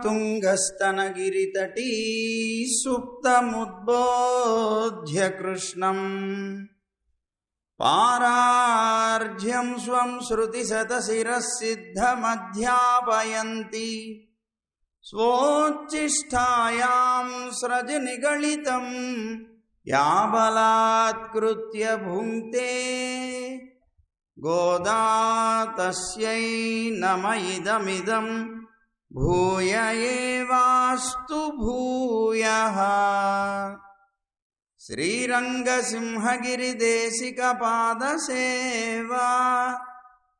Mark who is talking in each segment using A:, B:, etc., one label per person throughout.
A: తుంగస్తనగిరితటీ సుప్తముద్బోధ్య కృష్ణం పారార్ధ్యం స్వం శృతిశతశిరసిద్ధమధ్యాపయంతి స్వోచ్ఛిష్టాయాం స్రజనిగళితం యాబలాత్కృత్య భుంక్తే గోదా తస్యై నమ ఇదమిదం భూయ ఏవాస్తు భూయః. శ్రీరంగసింహగిరిదేశికపాదసేవా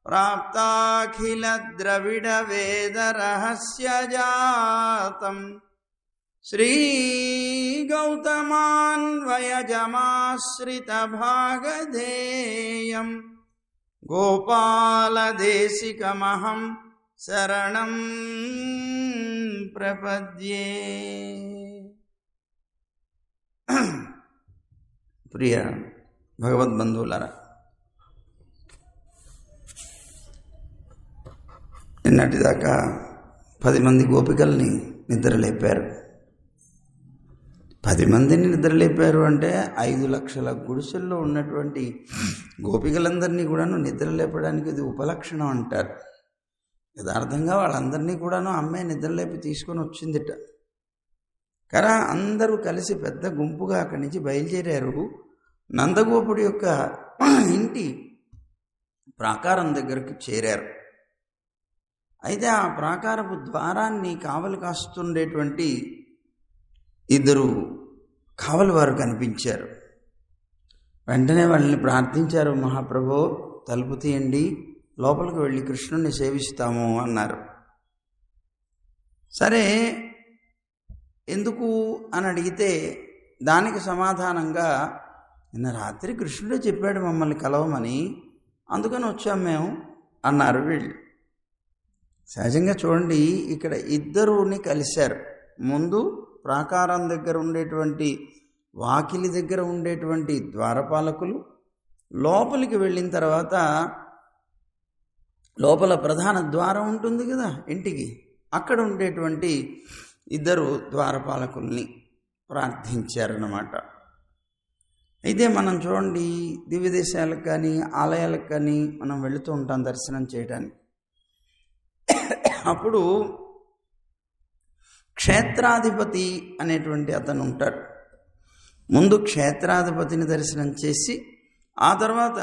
A: ప్రాప్తాఖిలద్రవిడవేదరహస్యజాతం శ్రీగౌతమాన్వయజమాశ్రితభాగధేయం గోపాలదేశికమహం శరణం ప్రపద్యే. ప్రియ భగవద్బంధువులారా, నిన్నటిదాకా 10 మంది గోపికల్ని నిద్రలేపారు. 10 మందిని నిద్రలేపారు అంటే 5 లక్షల గుడిసెల్లో ఉన్నటువంటి గోపికలందరినీ కూడాను నిద్రలేపడానికి ఇది ఉపలక్షణం అంటారు. యథార్థంగా వాళ్ళందరినీ కూడాను అమ్మే నిద్రలేపి తీసుకొని వచ్చిందిట. కరా అందరూ కలిసి పెద్ద గుంపుగా అక్కడి నుంచి బయలుదేరారు. నందగోపుడి యొక్క ఇంటి ప్రాకారం దగ్గరకు చేరారు. అయితే ఆ ప్రాకారపు ద్వారాన్ని కావలి కాస్తుండేటువంటి 2 కావలి వారు కనిపించారు. వెంటనే వాళ్ళని ప్రార్థించారు, మహాప్రభో తలుపు తీయండి, లోపలికి వెళ్ళి కృష్ణుణ్ణి సేవిస్తాము అన్నారు. సరే ఎందుకు అని అడిగితే దానికి సమాధానంగా, నిన్న రాత్రి కృష్ణుడే చెప్పాడు మమ్మల్ని కలవమని, అందుకని వచ్చాం మేము అన్నారు వీళ్ళు. సహజంగా చూడండి, ఇక్కడ 2 కలిశారు. ముందు ప్రాకారం దగ్గర ఉండేటువంటి వాకిలి దగ్గర ఉండేటువంటి ద్వారపాలకులు, లోపలికి వెళ్ళిన తర్వాత లోపల ప్రధాన ద్వారం ఉంటుంది కదా ఇంటికి, అక్కడ ఉండేటువంటి 2 ద్వారపాలకుల్ని ప్రార్థించారన్నమాట. అయితే మనం చూడండి, దివ్య దేశాలకు కానీ ఆలయాలకు కానీ మనం వెళుతూ ఉంటాం దర్శనం చేయడానికి. అప్పుడు క్షేత్రాధిపతి అనేటువంటి అతను ఉంటాడు. ముందు క్షేత్రాధిపతిని దర్శనం చేసి ఆ తర్వాత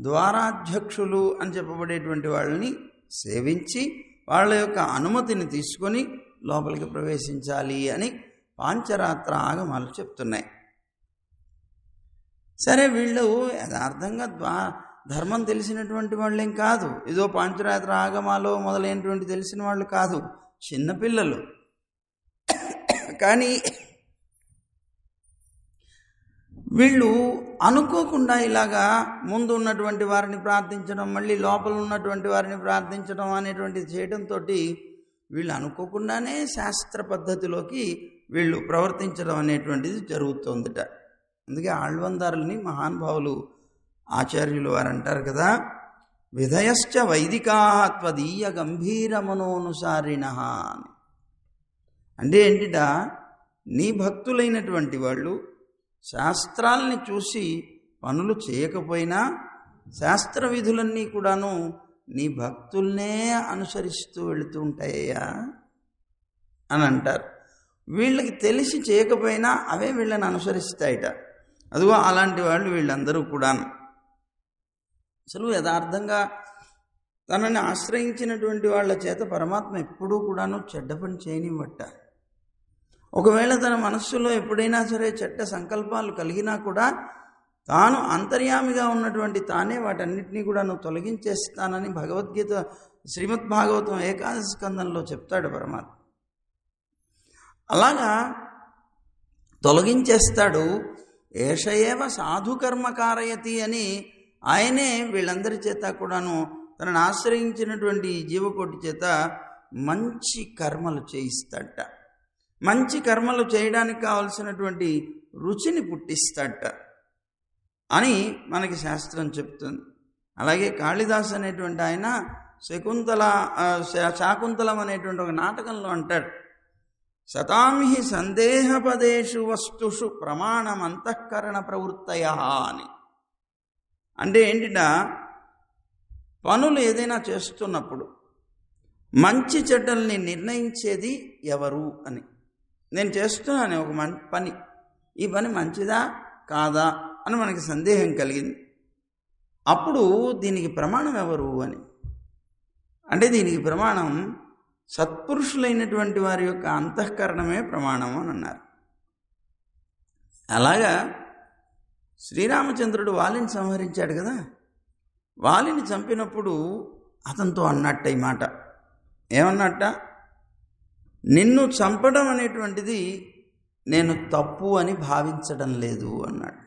A: ద్వారాధ్యక్షులు అని చెప్పబడేటువంటి వాళ్ళని సేవించి వాళ్ళ యొక్క అనుమతిని తీసుకొని లోపలికి ప్రవేశించాలి అని పాంచరాత్ర ఆగమాలు చెప్తున్నాయి. సరే, వీళ్ళు యథార్థంగా ధర్మం తెలిసినటువంటి వాళ్ళేం కాదు, ఏదో పాంచరాత్ర ఆగమాలో మొదలైనటువంటి తెలిసిన వాళ్ళు కాదు, చిన్నపిల్లలు. కానీ వీళ్ళు అనుకోకుండా ఇలాగా ముందు ఉన్నటువంటి వారిని ప్రార్థించడం, మళ్ళీ లోపల ఉన్నటువంటి వారిని ప్రార్థించడం అనేటువంటిది చేయడంతో వీళ్ళు అనుకోకుండానే శాస్త్ర పద్ధతిలోకి వీళ్ళు ప్రవర్తించడం అనేటువంటిది జరుగుతోందిట. అందుకే ఆళ్వందారుల్ని మహానుభావులు ఆచార్యులు వారు అంటారు కదా, విధయశ్చ వైదికా త్వదీయ గంభీర మనోనుసారిణ అని. అంటే ఏంటిట, నీ భక్తులైనటువంటి వాళ్ళు శాస్త్రాల్ని చూసి పనులు చేయకపోయినా శాస్త్ర విధులన్నీ కూడాను నీ భక్తుల్నే అనుసరిస్తూ వెళుతూ ఉంటాయ్యా అని అంటారు. వీళ్ళకి తెలిసి చేయకపోయినా అవే వీళ్ళని అనుసరిస్తాయిట. అదిగో అలాంటి వాళ్ళు వీళ్ళందరూ కూడాను. అసలు యథార్థంగా తనని ఆశ్రయించినటువంటి వాళ్ళ చేత పరమాత్మ ఎప్పుడూ కూడాను చెడ్డ పని చేయనివ్వట. ఒకవేళ తన మనస్సులో ఎప్పుడైనా సరే చెడ్డ సంకల్పాలు కలిగినా కూడా తాను అంతర్యామిగా ఉన్నటువంటి తానే వాటన్నిటినీ కూడా తొలగించేస్తానని భగవద్గీత శ్రీమద్భాగవతం 11వ స్కందంలో చెప్తాడు పరమాత్మ. అలాగా తొలగించేస్తాడు. ఏషయేవ సాధుకర్మ కారయతి అని ఆయనే వీళ్ళందరి చేత కూడాను తనను ఆశ్రయించినటువంటి జీవకోటి చేత మంచి కర్మలు చేయిస్తాడట. మంచి కర్మలు చేయడానికి కావలసినటువంటి రుచిని పుట్టిస్తాడట అని మనకి శాస్త్రం చెప్తుంది. అలాగే కాళిదాస్ అనేటువంటి ఆయన శాకుంతలం అనేటువంటి ఒక నాటకంలో అంటాడు, శతాంహి సందేహపదేషు వస్తుషు ప్రమాణం అంతఃకరణ ప్రవృత్తయ అని. అంటే ఏంటిట, పనులు ఏదైనా చేస్తున్నప్పుడు మంచి చెడ్డల్ని నిర్ణయించేది ఎవరు అని. నేను చేస్తున్నాను ఒక పని, ఈ పని మంచిదా కాదా అని మనకి సందేహం కలిగింది. అప్పుడు దీనికి ప్రమాణం ఎవరు అని. అంటే దీనికి ప్రమాణం సత్పురుషులైనటువంటి వారి యొక్క అంతఃకరణమే ప్రమాణం అని అన్నారు. అలాగా శ్రీరామచంద్రుడు వాలిని సంహరించాడు కదా, వాలిని చంపినప్పుడు అతనితో అన్నట్ట ఈ మాట. ఏమన్నట్ట, నిన్ను చంపడం అనేటువంటిది నేను తప్పు అని భావించడం లేదు అన్నాడు.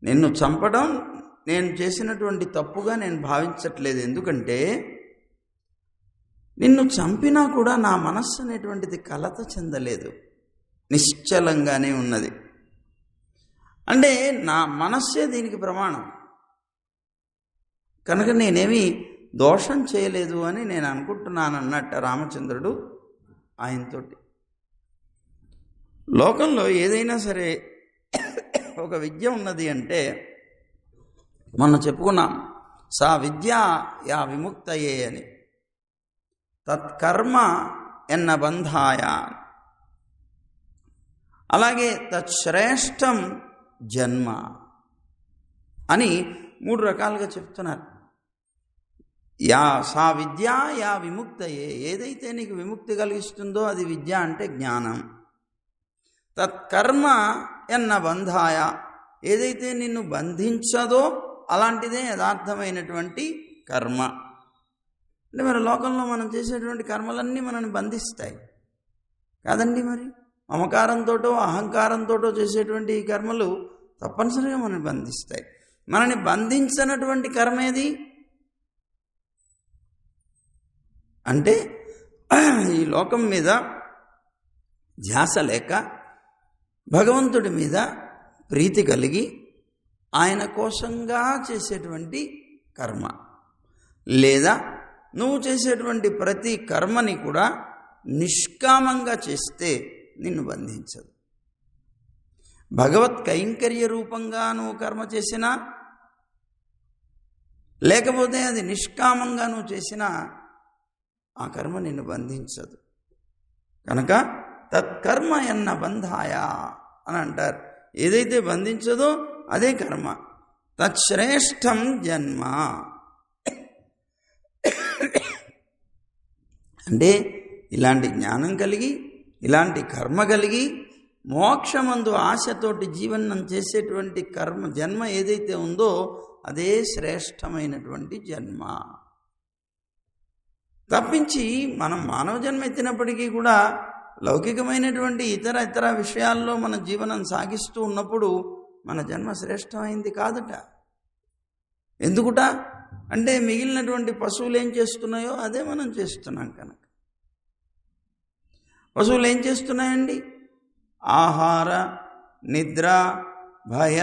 A: నిన్ను చంపడం నేను చేసినటువంటి తప్పుగా నేను భావించట్లేదు. ఎందుకంటే నిన్ను చంపినా కూడా నా మనస్సు అనేటువంటిది కలత చెందలేదు, నిశ్చలంగానే ఉన్నది. అంటే నా మనస్సే దీనికి ప్రమాణం కనుక నేనేమి దోషం చేయలేదు అని నేను అనుకుంటున్నాను అన్నట్ట రామచంద్రుడు ఆయనతోటి. లోకంలో ఏదైనా సరే ఒక విద్య ఉన్నది అంటే మనం చెప్పుకున్నాం, సా విద్య యా విముక్తయే అని, తత్కర్మ ఎన్న బంధాయ, అలాగే తత్శ్రేష్టం జన్మ అని 3 రకాలుగా చెప్తున్నారు. యా సా విద్య యా విముక్తయే, ఏదైతే నీకు విముక్తి కలిగిస్తుందో అది విద్య అంటే జ్ఞానం. తత్కర్మ ఎన్న బంధాయ, ఏదైతే నిన్ను బంధించదో అలాంటిదే యథార్థమైనటువంటి కర్మ. అంటే మరి లోకంలో మనం చేసేటువంటి కర్మలన్నీ మనల్ని బంధిస్తాయి కాదండి. మరి మమకారంతోటో అహంకారంతోటో చేసేటువంటి ఈ కర్మలు తప్పనిసరిగా మనల్ని బంధిస్తాయి. మనని బంధించినటువంటి కర్మ ఏది అంటే ఈ లోకం మీద ధ్యాస లేక భగవంతుడి మీద ప్రీతి కలిగి ఆయన కోసంగా చేసేటువంటి కర్మ, లేదా నువ్వు చేసేటువంటి ప్రతి కర్మని కూడా నిష్కామంగా చేస్తే నిన్ను బంధించదు. భగవత్ కైంకర్య రూపంగా నువ్వు కర్మ చేసినా, లేకపోతే అది నిష్కామంగా నువ్వు చేసినా ఆ కర్మ నిన్ను బంధించదు. కనుక తత్కర్మ ఎన్న బంధాయ అని అంటారు. ఏదైతే బంధించదో అదే కర్మ. తత్శ్రేష్టం జన్మ అంటే ఇలాంటి జ్ఞానం కలిగి, ఇలాంటి కర్మ కలిగి, మోక్షమందు ఆశతోటి జీవనం చేసేటువంటి కర్మ జన్మ ఏదైతే ఉందో అదే శ్రేష్టమైనటువంటి జన్మ. తప్పించి మనం మానవ జన్మ ఎత్తినప్పటికీ కూడా లౌకికమైనటువంటి ఇతర విషయాల్లో మన జీవనం సాగిస్తూ ఉన్నప్పుడు మన జన్మ శ్రేష్టమైంది కాదట. ఎందుకుట అంటే మిగిలినటువంటి పశువులు ఏం చేస్తున్నాయో అదే మనం చేస్తున్నాం కనుక. పశువులు ఏం చేస్తున్నాయండి? ఆహార నిద్ర భయ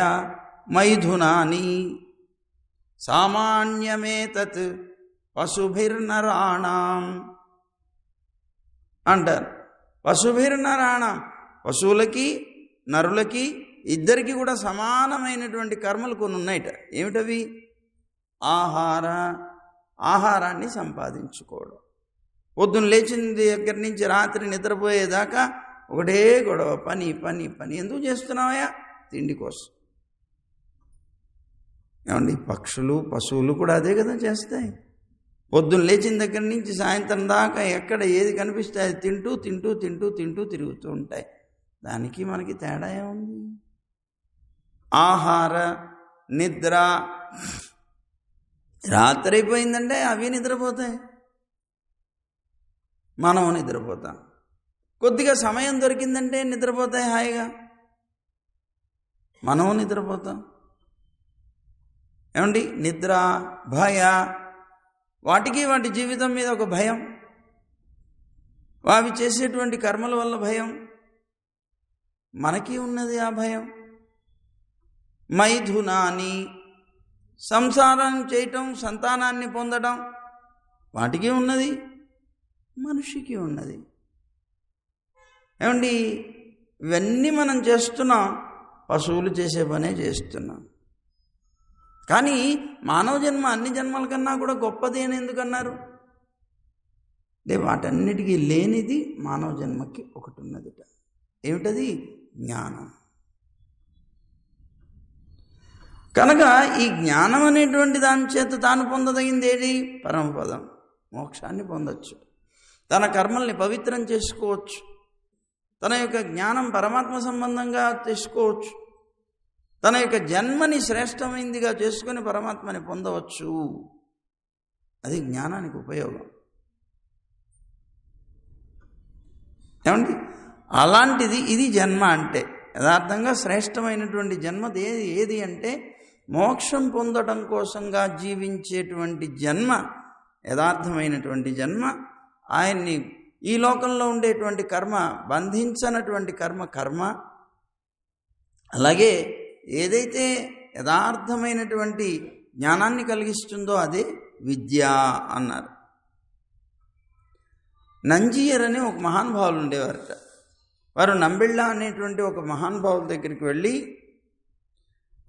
A: మైథునాని సామాన్యమేతత్ పశుభిర్నరాణం అంటారు. పశుభిర్నరాణం, పశువులకి నరులకి ఇద్దరికి కూడా సమానమైనటువంటి కర్మలు కొన్ని ఉన్నాయట. ఏమిటవి? ఆహారాన్ని సంపాదించుకోవడం. పొద్దున్న లేచిన దగ్గర నుంచి రాత్రి నిద్రపోయేదాకా ఒకటే గొడవ, పని పని పని. ఎందుకు చేస్తున్నావా? తిండి కోసం. ఏమండి, పశువులు కూడా అదే కదా చేస్తాయి. పొద్దున్న లేచిన దగ్గర నుంచి సాయంత్రం దాకా ఎక్కడ ఏది కనిపిస్తే అది తింటూ తింటూ తింటూ తింటూ తిరుగుతూ ఉంటాయి. దానికి మనకి తేడా ఏముంది? ఆహార నిద్ర, రాత్రి అయిపోయిందంటే అవి నిద్రపోతాయి, మనం నిద్రపోతాం. కొద్దిగా సమయం దొరికిందంటే నిద్రపోతాయి హాయిగా, మనం నిద్రపోతాం. ఏమండి, నిద్ర భయ, వాటికి వాటి జీవితం మీద ఒక భయం, అవి చేసేటువంటి కర్మల వల్ల భయం, మనకి ఉన్నది ఆ భయం. మైథునాని, సంసారం చేయటం, సంతానాన్ని పొందడం, వాటికి ఉన్నది, మనిషికి ఉన్నది. ఏమండి, ఇవన్నీ మనం చేస్తున్నాం, పశువులు చేసే పనే చేస్తున్నాం. కానీ మానవ జన్మ అన్ని జన్మల కన్నా కూడా గొప్పది అని ఎందుకన్నారు? వాటన్నిటికీ లేనిది మానవ జన్మకి ఒకటి ఉన్నదిట. ఏమిటది? జ్ఞానం. కనుక ఈ జ్ఞానం అనేటువంటి దాని చేత తాను పొందదగింది ఏది? పరమపదం, మోక్షాన్ని పొందొచ్చు, తన కర్మల్ని పవిత్రం చేసుకోవచ్చు, తన యొక్క జ్ఞానం పరమాత్మ సంబంధంగా చేసుకోవచ్చు, తన యొక్క జన్మని శ్రేష్టమైందిగా చేసుకొని పరమాత్మని పొందవచ్చు. అది జ్ఞానానికి ఉపయోగం. ఏమండి, అలాంటిది ఇది జన్మ అంటే. యథార్థంగా శ్రేష్టమైనటువంటి జన్మ ఏది అంటే మోక్షం పొందడం కోసంగా జీవించేటువంటి జన్మ, యథార్థమైనటువంటి జన్మ. ఆయన్ని ఈ లోకంలో ఉండేటువంటి కర్మ, బంధించనటువంటి కర్మ. అలాగే ఏదైతే యథార్థమైనటువంటి జ్ఞానాన్ని కలిగిస్తుందో అదే విద్య అన్నారు. నంజీయర్ అని ఒక మహానుభావులు ఉండేవారట. వారు నంబిళ్ళ అనేటువంటి ఒక మహానుభావుల దగ్గరికి వెళ్ళి,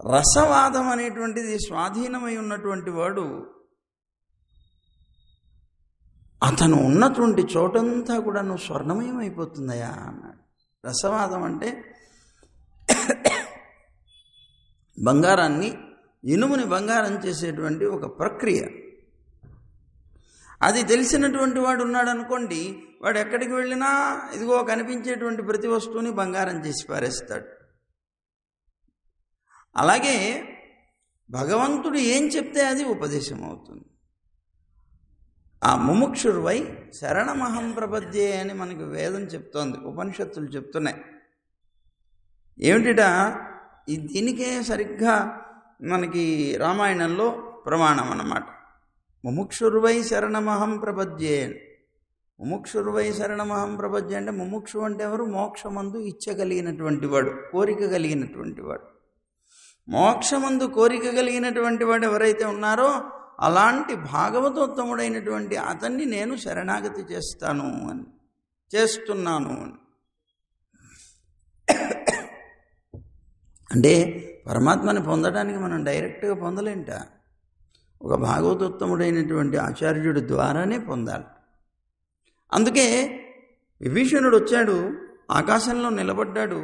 A: రసవాదం అనేటువంటిది స్వాధీనమై ఉన్నటువంటి వాడు, అతను ఉన్నటువంటి చోటంతా కూడా నువ్వు స్వర్ణమయం అయిపోతుందయా అన్నాడు. రసవాదం అంటే బంగారాన్ని, ఇనుముని బంగారం చేసేటువంటి ఒక ప్రక్రియ. అది తెలిసినటువంటి వాడు ఉన్నాడు అనుకోండి, వాడు ఎక్కడికి వెళ్ళినా ఇదిగో కనిపించేటువంటి ప్రతి వస్తువుని బంగారం చేసి పారేస్తాడు. అలాగే భగవంతుడు ఏం చెప్తే అది ఉపదేశం అవుతుంది. ఆ ముముక్షుర్వై శరణమహం ప్రపద్యే అని మనకి వేదం చెప్తోంది, ఉపనిషత్తులు చెప్తున్నాయి. ఏమిటిట? దీనికే సరిగ్గా మనకి రామాయణంలో ప్రమాణం అన్నమాట. ముముక్షుర్వై శరణమహం ప్రపద్యే. ముముక్షుర్వై శరణమహం ప్రపద్యే అంటే ముముక్షు అంటే ఎవరు? మోక్షమందు ఇచ్చగలిగినటువంటి వాడు, కోరిక కలిగినటువంటి వాడు. మోక్షమందు కోరిక కలిగినటువంటి వాడు ఎవరైతే ఉన్నారో అలాంటి భాగవతోత్తముడైనటువంటి అతన్ని నేను శరణాగతి చేస్తున్నాను అని. అంటే పరమాత్మని పొందడానికి మనం డైరెక్ట్గా పొందలేంట, ఒక భాగవతోత్తముడైనటువంటి ఆచార్యుడి ద్వారానే పొందాలి. అందుకే విభీషణుడు వచ్చాడు, ఆకాశంలో నిలబడ్డాడు,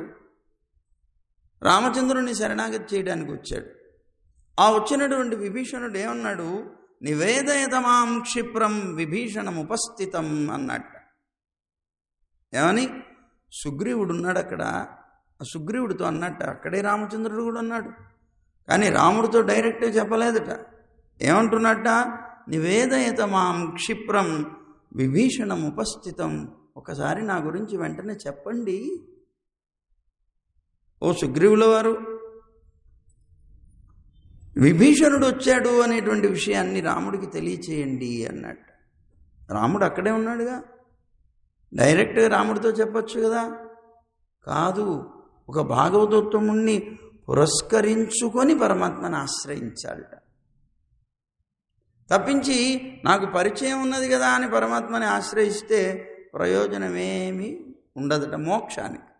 A: రామచంద్రుని శరణాగతి చేయడానికి వచ్చాడు. ఆ వచ్చినటువంటి విభీషణుడు ఏమన్నాడు? నివేదయతమాం క్షిప్రం విభీషణం ఉపస్థితం అన్నట్ట. ఏమని? సుగ్రీవుడు ఉన్నాడు అక్కడ, ఆ సుగ్రీవుడితో అన్నట్ట. అక్కడే రామచంద్రుడు కూడా ఉన్నాడు, కానీ రాముడితో డైరెక్ట్గా చెప్పలేదట. ఏమంటున్నట్ట? నివేదయతమాం క్షిప్రం విభీషణం ఉపస్థితం. ఒకసారి నా గురించి వెంటనే చెప్పండి ఓ సుగ్రీవుల వారు, విభీషణుడు వచ్చాడు అనేటువంటి విషయాన్ని రాముడికి తెలియచేయండి అన్నట్టు. రాముడు అక్కడే ఉన్నాడుగా, డైరెక్ట్గా రాముడితో చెప్పచ్చు కదా. కాదు, ఒక భాగవతోత్తముణ్ణి పురస్కరించుకొని పరమాత్మని ఆశ్రయించాలట. తప్పించి నాకు పరిచయం ఉన్నది కదా అని పరమాత్మని ఆశ్రయిస్తే ప్రయోజనమేమీ ఉండదట మోక్షానికి.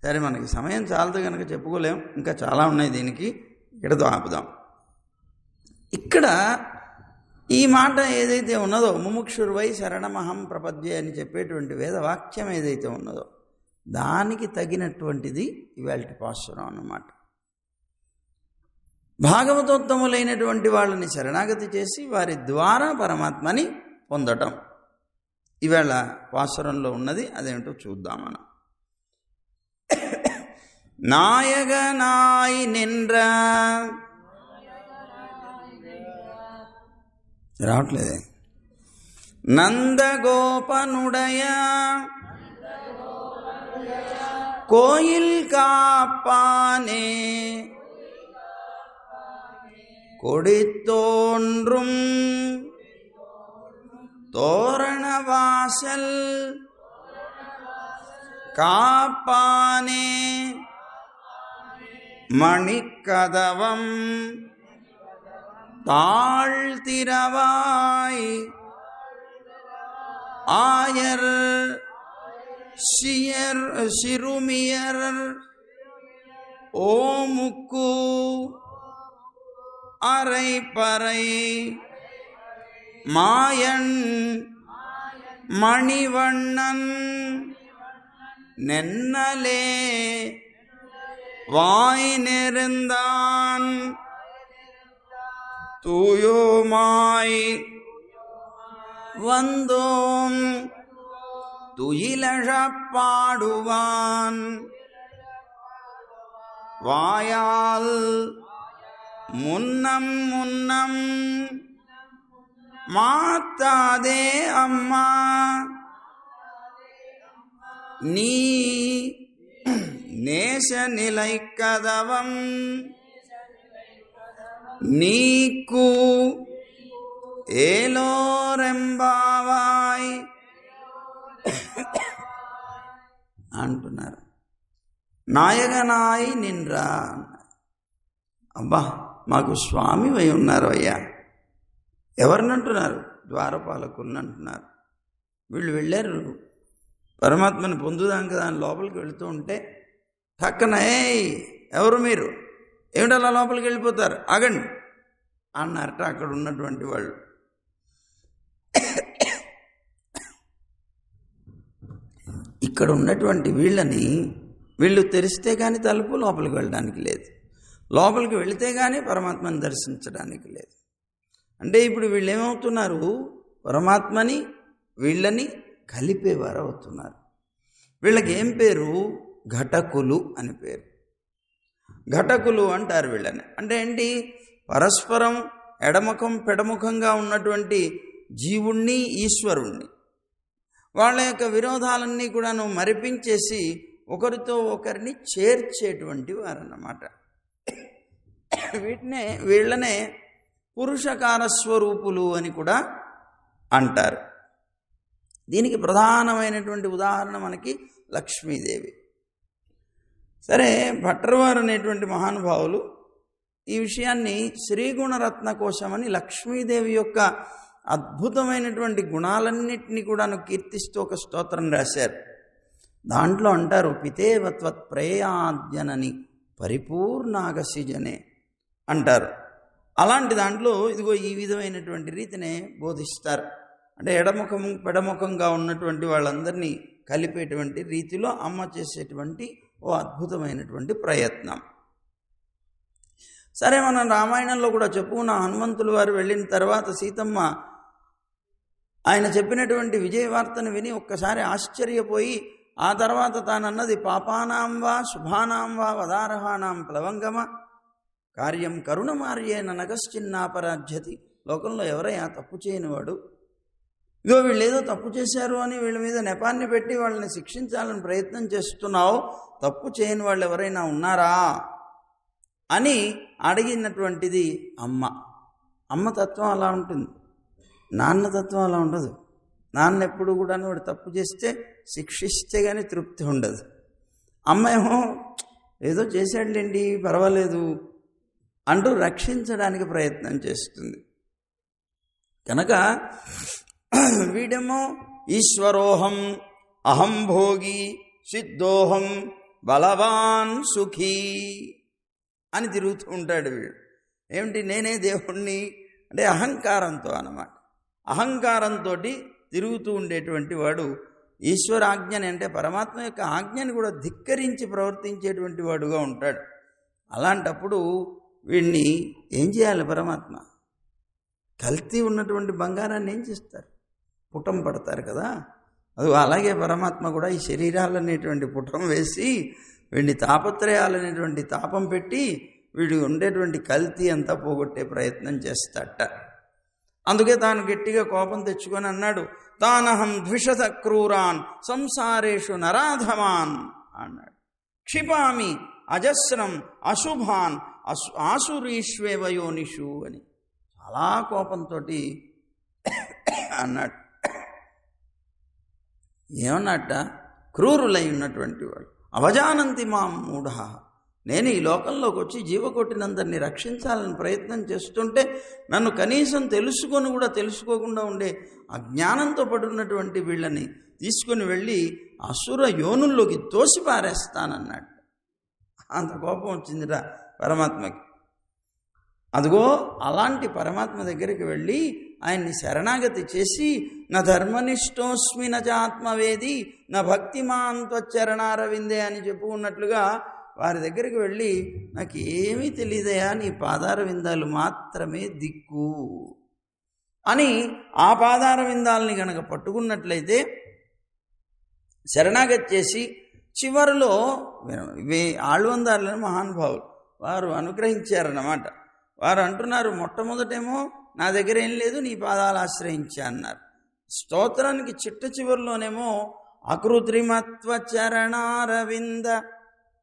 A: సరే, మనకి సమయం చాలదు కనుక చెప్పుకోలేం, ఇంకా చాలా ఉన్నాయి, దీనికి ఇక్కడతో ఆపుదాం. ఇక్కడ ఈ మాట ఏదైతే ఉన్నదో, ముముక్షుర్వై శరణమహం ప్రపద్యే అని చెప్పేటువంటి వేదవాక్యం ఏదైతే ఉన్నదో దానికి తగినటువంటిది ఇవాల్టి పాసురం అన్నమాట. భాగవతోత్తములైనటువంటి వాళ్ళని శరణాగతి చేసి వారి ద్వారా పరమాత్మని పొందటం ఇవాళ పాసురంలో ఉన్నది. అదేమిటో చూద్దాం మనం. నాయగనాయి నింద్ర రావట్లేదే. నందగోపనుడయ కోయిల్ కాపానే கொடித்தோன்றும் தோரணவாசல் காப்பானே மணிக்கதவம் தாழ்த்திரவாய் ஆயர் சிறுமியர் ஓமுக்கு அரைப்பறை மாயன் மணிவண்ணன் நென்னலே வாய் நெருந்தான் தூயோமாய் வந்தோம் துயிலழப் பாடுவான் வாயால் முன்னம் முன்னம் மாத்தாதே அம்மா நீ நேச நிலை கதவம் నీకు ఏలోరెంబావాయ్ అంటున్నారు. నాయగనాయి నిన్రా. అబ్బా మాకు స్వామి అయి ఉన్నారు అయ్యా. ఎవరినంటున్నారు? ద్వారపాలకులను అంటున్నారు. వీళ్ళు వెళ్ళారు పరమాత్మని పొందుదాం కదా అని లోపలికి వెళుతూ ఉంటే టక్కన ఎవరు మీరు, ఏమిటలా లోపలికి వెళ్ళిపోతారు, ఆగండి అన్నారట అక్కడ ఉన్నటువంటి వాళ్ళు. ఇక్కడ ఉన్నటువంటి వీళ్ళు తెరిస్తే కానీ తలుపు లోపలికి వెళ్ళడానికి లేదు, లోపలికి వెళితే కానీ పరమాత్మని దర్శించడానికి లేదు. అంటే ఇప్పుడు వీళ్ళు ఏమవుతున్నారు? పరమాత్మని వీళ్ళని కలిపేవారు అవుతున్నారు. వీళ్ళకి ఏం పేరు? ఘటకులు అని పేరు. ఘటకులు అంటారు వీళ్ళని. అంటే ఏంటి? పరస్పరం ఎడముఖం పెడముఖంగా ఉన్నటువంటి జీవుణ్ణి ఈశ్వరుణ్ణి వాళ్ళ యొక్క విరోధాలన్నీ కూడాను మరిపించేసి ఒకరితో ఒకరిని చేర్చేటువంటి వారన్నమాట. వీళ్ళనే పురుషకార స్వరూపులు అని కూడా అంటారు. దీనికి ప్రధానమైనటువంటి ఉదాహరణ మనకి లక్ష్మీదేవి. సరే, భట్రవారు అనేటువంటి మహానుభావులు ఈ విషయాన్ని శ్రీగుణరత్న కోశమని లక్ష్మీదేవి యొక్క అద్భుతమైనటువంటి గుణాలన్నింటినీ కూడాను కీర్తిస్తూ ఒక స్తోత్రం రాశారు. దాంట్లో అంటారు, పితేవత్వత్ ప్రేయాద్యనని పరిపూర్ణాగసిజనే అంటారు. అలాంటి దాంట్లో ఇదిగో ఈ విధమైనటువంటి రీతినే బోధిస్తారు. అంటే ఎడముఖం పెడముఖంగా ఉన్నటువంటి వాళ్ళందరినీ కలిపేటువంటి రీతిలో అమ్మ చేసేటువంటి ఓ అద్భుతమైనటువంటి ప్రయత్నం. సరే, మనం రామాయణంలో కూడా చెప్పుకున్న హనుమంతులు వారు వెళ్ళిన తర్వాత సీతమ్మ ఆయన చెప్పినటువంటి విజయ వార్తను విని ఒక్కసారి ఆశ్చర్యపోయి ఆ తర్వాత తానన్నది, పాపానాం వా శుభానాం వా వదారహానాం ప్లవంగమ కార్యం కరుణమార్యేన నగశ్చిన్నాపరాధ్యతి. లోకంలో ఎవరైనా తప్పు చేయనివాడు, ఇగో వీళ్ళు ఏదో తప్పు చేశారు అని వీళ్ళ మీద నెపాన్ని పెట్టి వాళ్ళని శిక్షించాలని ప్రయత్నం చేస్తున్నావు, తప్పు చేయని వాళ్ళు ఎవరైనా ఉన్నారా అని అడిగినటువంటిది అమ్మ. అమ్మ తత్వం అలా ఉంటుంది, నాన్న తత్వం అలా ఉండదు. నాన్న ఎప్పుడు కూడా వాడు తప్పు చేస్తే శిక్షిస్తే కానీ తృప్తి ఉండదు. అమ్మ ఏమో ఏదో చేశాడులేండి పర్వాలేదు అంటూ రక్షించడానికి ప్రయత్నం చేస్తుంది. కనుక వీడేమో ఈశ్వరోహం అహం భోగి సిద్ధోహం బలవాన్ సుఖీ అని తిరుగుతూ ఉంటాడు వీడు. ఏమిటి? నేనే దేవుణ్ణి అంటే అహంకారంతో అన్నమాట. అహంకారంతో తిరుగుతూ ఉండేటువంటి వాడు ఈశ్వరాజ్ఞని అంటే పరమాత్మ యొక్క ఆజ్ఞని కూడా ధిక్కరించి ప్రవర్తించేటువంటి వాడుగా ఉంటాడు. అలాంటప్పుడు వీడిని ఏం చేయాలి? పరమాత్మ కల్తీ ఉన్నటువంటి బంగారాన్ని ఏం చేస్తారు? పుటం పడతారు కదా. అది అలాగే పరమాత్మ కూడా ఈ శరీరాలనేటువంటి పుటం వేసి వీడిని తాపత్రయాలనేటువంటి తాపం పెట్టి వీడు ఉండేటువంటి కల్తీ అంతా పోగొట్టే ప్రయత్నం చేస్తాడట. అందుకే తాను గట్టిగా కోపం తెచ్చుకొని అన్నాడు, తానహం ద్విషత క్రూరాన్ సంసారేషు నరాధమాన్ అన్నాడు. క్షిపామి అజస్రం అశుభాన్ ఆసురీష్వేవయోనిషు అని చాలా కోపంతో అన్నాడు. ఏమన్నట్ట? క్రూరులై ఉన్నటువంటి వాడు అవజానంతి మాం మూఢ నేను ఈ లోకంలోకి వచ్చి జీవకోటినందరినీ రక్షించాలని ప్రయత్నం చేస్తుంటే నన్ను కనీసం తెలుసుకొని కూడా తెలుసుకోకుండా ఉండే అజ్ఞానంతో పడున్నటువంటి వీళ్ళని తీసుకుని వెళ్ళి అసుర యోనుల్లోకి తోసి పారేస్తానన్నాడు. అంత కోపం వచ్చిందిరా పరమాత్మకి. అదిగో అలాంటి పరమాత్మ దగ్గరికి వెళ్ళి ఆయన్ని శరణాగతి చేసి నా ధర్మనిష్టోస్మి నచాత్మవేది నా భక్తిమాన్ త్వచ్చరణారవిందే అని చెప్పుకున్నట్లుగా వారి దగ్గరికి వెళ్ళి నాకు ఏమీ తెలియదయా, నీ పాదార విందాలు మాత్రమే దిక్కు అని ఆ పాదార విందాలని కనుక పట్టుకున్నట్లయితే శరణాగతి చేసి చివరిలో ఆళ్వందారులని మహానుభావులు వారు అనుగ్రహించారన్నమాట. వారు అంటున్నారు, మొట్టమొదటేమో నా దగ్గర ఏం లేదు, నీ పాదాలు ఆశ్రయించా అన్నారు. స్తోత్రానికి చిట్ట చివరిలోనేమో అకృత్రిమత్వ చరణారవింద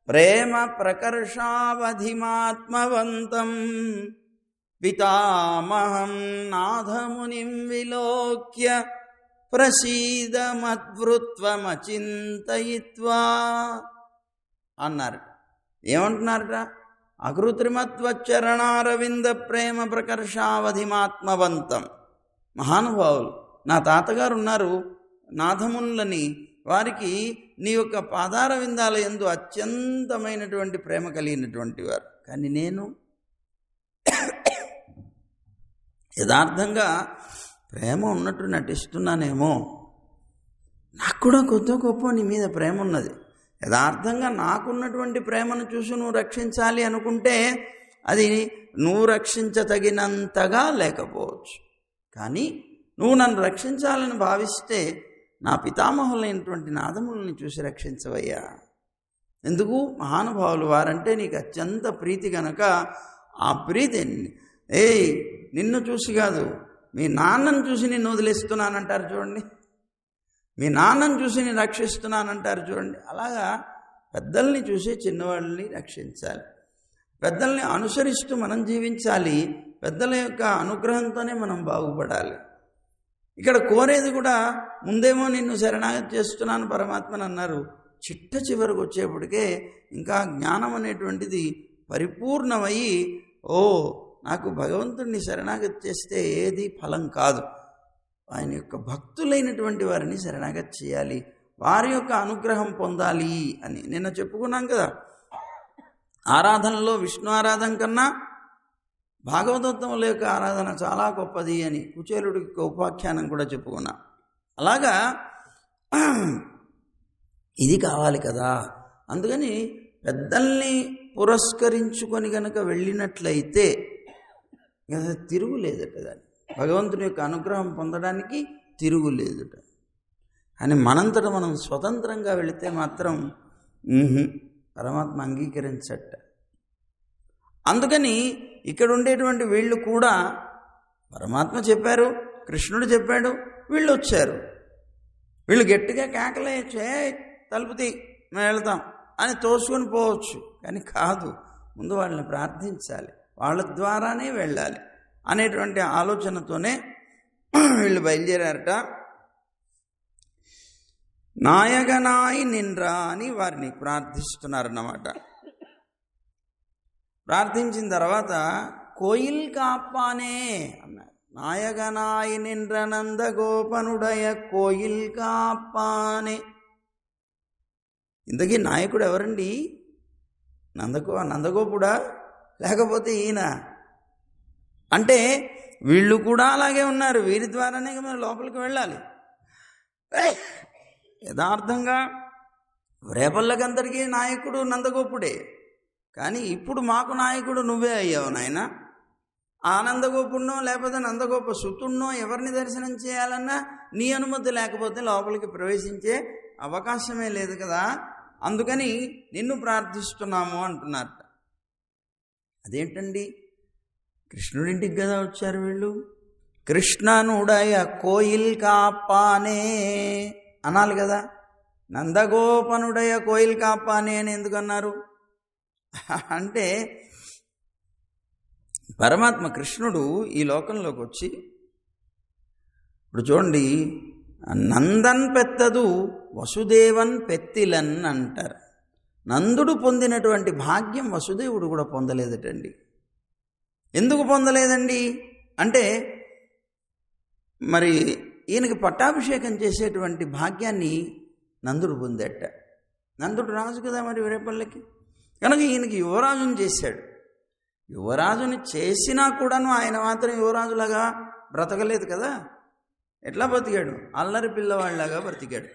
A: ప్రేమ ప్రకర్షావధిమాత్మవంతం పితామహం నాథమునిం విలోక్య ప్రసీదమద్వృత్వమచింతయిత్వా అన్నారు. ఏమంటున్నారట? అకృత్రిమత్వచరణారవింద ప్రేమ ప్రకర్షావధిమాత్మవంతం. మహానుభావులు నా తాతగారు ఉన్నారు నాథమునులని, వారికి నీ యొక్క పాదార విందాల యందు అత్యంతమైనటువంటి ప్రేమ కలిగినటువంటి వారు. కానీ నేను యథార్థంగా ప్రేమ ఉన్నట్టు నటిస్తున్నానేమో, నాకు కూడా కొద్ది గొప్ప నీ మీద ప్రేమ ఉన్నది. యథార్థంగా నాకున్నటువంటి ప్రేమను చూసి నువ్వు రక్షించాలి అనుకుంటే అది నువ్వు రక్షించతగినంతగా లేకపోవచ్చు. కానీ నువ్వు నన్ను రక్షించాలని భావిస్తే నా పితామహులైనటువంటి నాదములని చూసి రక్షించవయ్యా. ఎందుకు? మహానుభావులు వారంటే నీకు అత్యంత ప్రీతి గనక ఆ ప్రీతి నిన్ను చూసి కాదు, మీ నాన్నను చూసి నిన్ను వదిలేస్తున్నానంటారు చూడండి, మీ నాన్నను చూసి నేను రక్షిస్తున్నానంటారు చూడండి. అలాగా పెద్దల్ని చూసి చిన్నవాళ్ళని రక్షించాలి, పెద్దల్ని అనుసరిస్తూ మనం జీవించాలి, పెద్దల యొక్క అనుగ్రహంతోనే మనం బాగుపడాలి. ఇక్కడ కోరేది కూడా ముందేమో నిన్ను శరణాగతి చేస్తున్నాను పరమాత్మని అన్నారు, చిట్ట చివరికి వచ్చేప్పటికే ఇంకా జ్ఞానం అనేటువంటిది పరిపూర్ణమయ్యి నాకు భగవంతుడిని శరణాగతి చేస్తే ఏది ఫలం కాదు, ఆయన యొక్క భక్తులైనటువంటి వారిని శరణాగతి చేయాలి, వారి యొక్క అనుగ్రహం పొందాలి అని నిన్న చెప్పుకున్నాం కదా. ఆరాధనలో విష్ణు ఆరాధన కన్నా భాగవతోత్తముల యొక్క ఆరాధన చాలా గొప్పది అని కుచేలుడికి ఉపాఖ్యానం కూడా చెప్పుకున్నాం. అలాగా ఇది కావాలి కదా. అందుకని పెద్దల్ని పురస్కరించుకొని కనుక వెళ్ళినట్లయితే తిరుగులేదట, దాన్ని భగవంతుని యొక్క అనుగ్రహం పొందడానికి తిరుగులేదుట. అని మనంతట మనం స్వతంత్రంగా వెళితే మాత్రం పరమాత్మ అంగీకరించట. అందుకని ఇక్కడ ఉండేటువంటి వీళ్ళు కూడా పరమాత్మ చెప్పారు, కృష్ణుడు చెప్పాడు, వీళ్ళు వచ్చారు. వీళ్ళు గట్టిగా కేకలేయచ్చు, తలుపుతి మేము వెళ్తాం అని తోసుకొని పోవచ్చు. కానీ కాదు, ముందు వాళ్ళని ప్రార్థించాలి, వాళ్ళ ద్వారానే వెళ్ళాలి అనేటువంటి ఆలోచనతోనే వీళ్ళు బయలుదేరారట. నాయగనాయి నిన్రా అని వారిని ప్రార్థిస్తున్నారన్నమాట. ప్రార్థించిన తర్వాత కోయిల్ కాపానే అన్నారు. నాయగనాయి నిన్ర నందగోపనుడయ కోయిల్ కాపానే. ఇంతకీ నాయకుడు ఎవరండి? నందగోపుడా లేకపోతే ఈయన? అంటే వీళ్ళు కూడా అలాగే ఉన్నారు, వీరి ద్వారానే మనం లోపలికి వెళ్ళాలి. యథార్థంగా రేపల్లకందరికీ నాయకుడు నందగోపుడే, కానీ ఇప్పుడు మాకు నాయకుడు నువ్వే అయ్యావు నాయన. ఆ నందగోపుడినో లేకపోతే నందగోప సుతుడినో ఎవరిని దర్శనం చేయాలన్నా నీ అనుమతి లేకపోతే లోపలికి ప్రవేశించే అవకాశమే లేదు కదా. అందుకని నిన్ను ప్రార్థిస్తున్నాము అంటున్నారట. అదేంటండి, కృష్ణుడింటికి కదా వచ్చారు వీళ్ళు. కృష్ణనుడయ కోయిల్ కాపానే అనాలి కదా. నందగోపనుడయ కోయిల్ కాపానే అని ఎందుకన్నారు అంటే పరమాత్మ కృష్ణుడు ఈ లోకంలోకి వచ్చి, ఇప్పుడు చూడండి, నందన్ పెత్తదు వసుదేవన్ పెత్తిలన్ అంటారు. నందుడు పొందినటువంటి భాగ్యం వసుదేవుడు కూడా పొందలేదటండి. ఎందుకు పొందలేదండి అంటే, మరి ఈయనకి పట్టాభిషేకం చేసేటువంటి భాగ్యాన్ని నందుడు పొందేట. నందుడు రాజు కదా మరి రేపల్లకి, కనుక ఈయనకి యువరాజుని చేశాడు. యువరాజుని చేసినా కూడాను ఆయన మాత్రం యువరాజులాగా బ్రతకలేదు కదా. ఎట్లా బ్రతికాడు? అల్లరి పిల్లవాళ్ళలాగా బ్రతికాడు.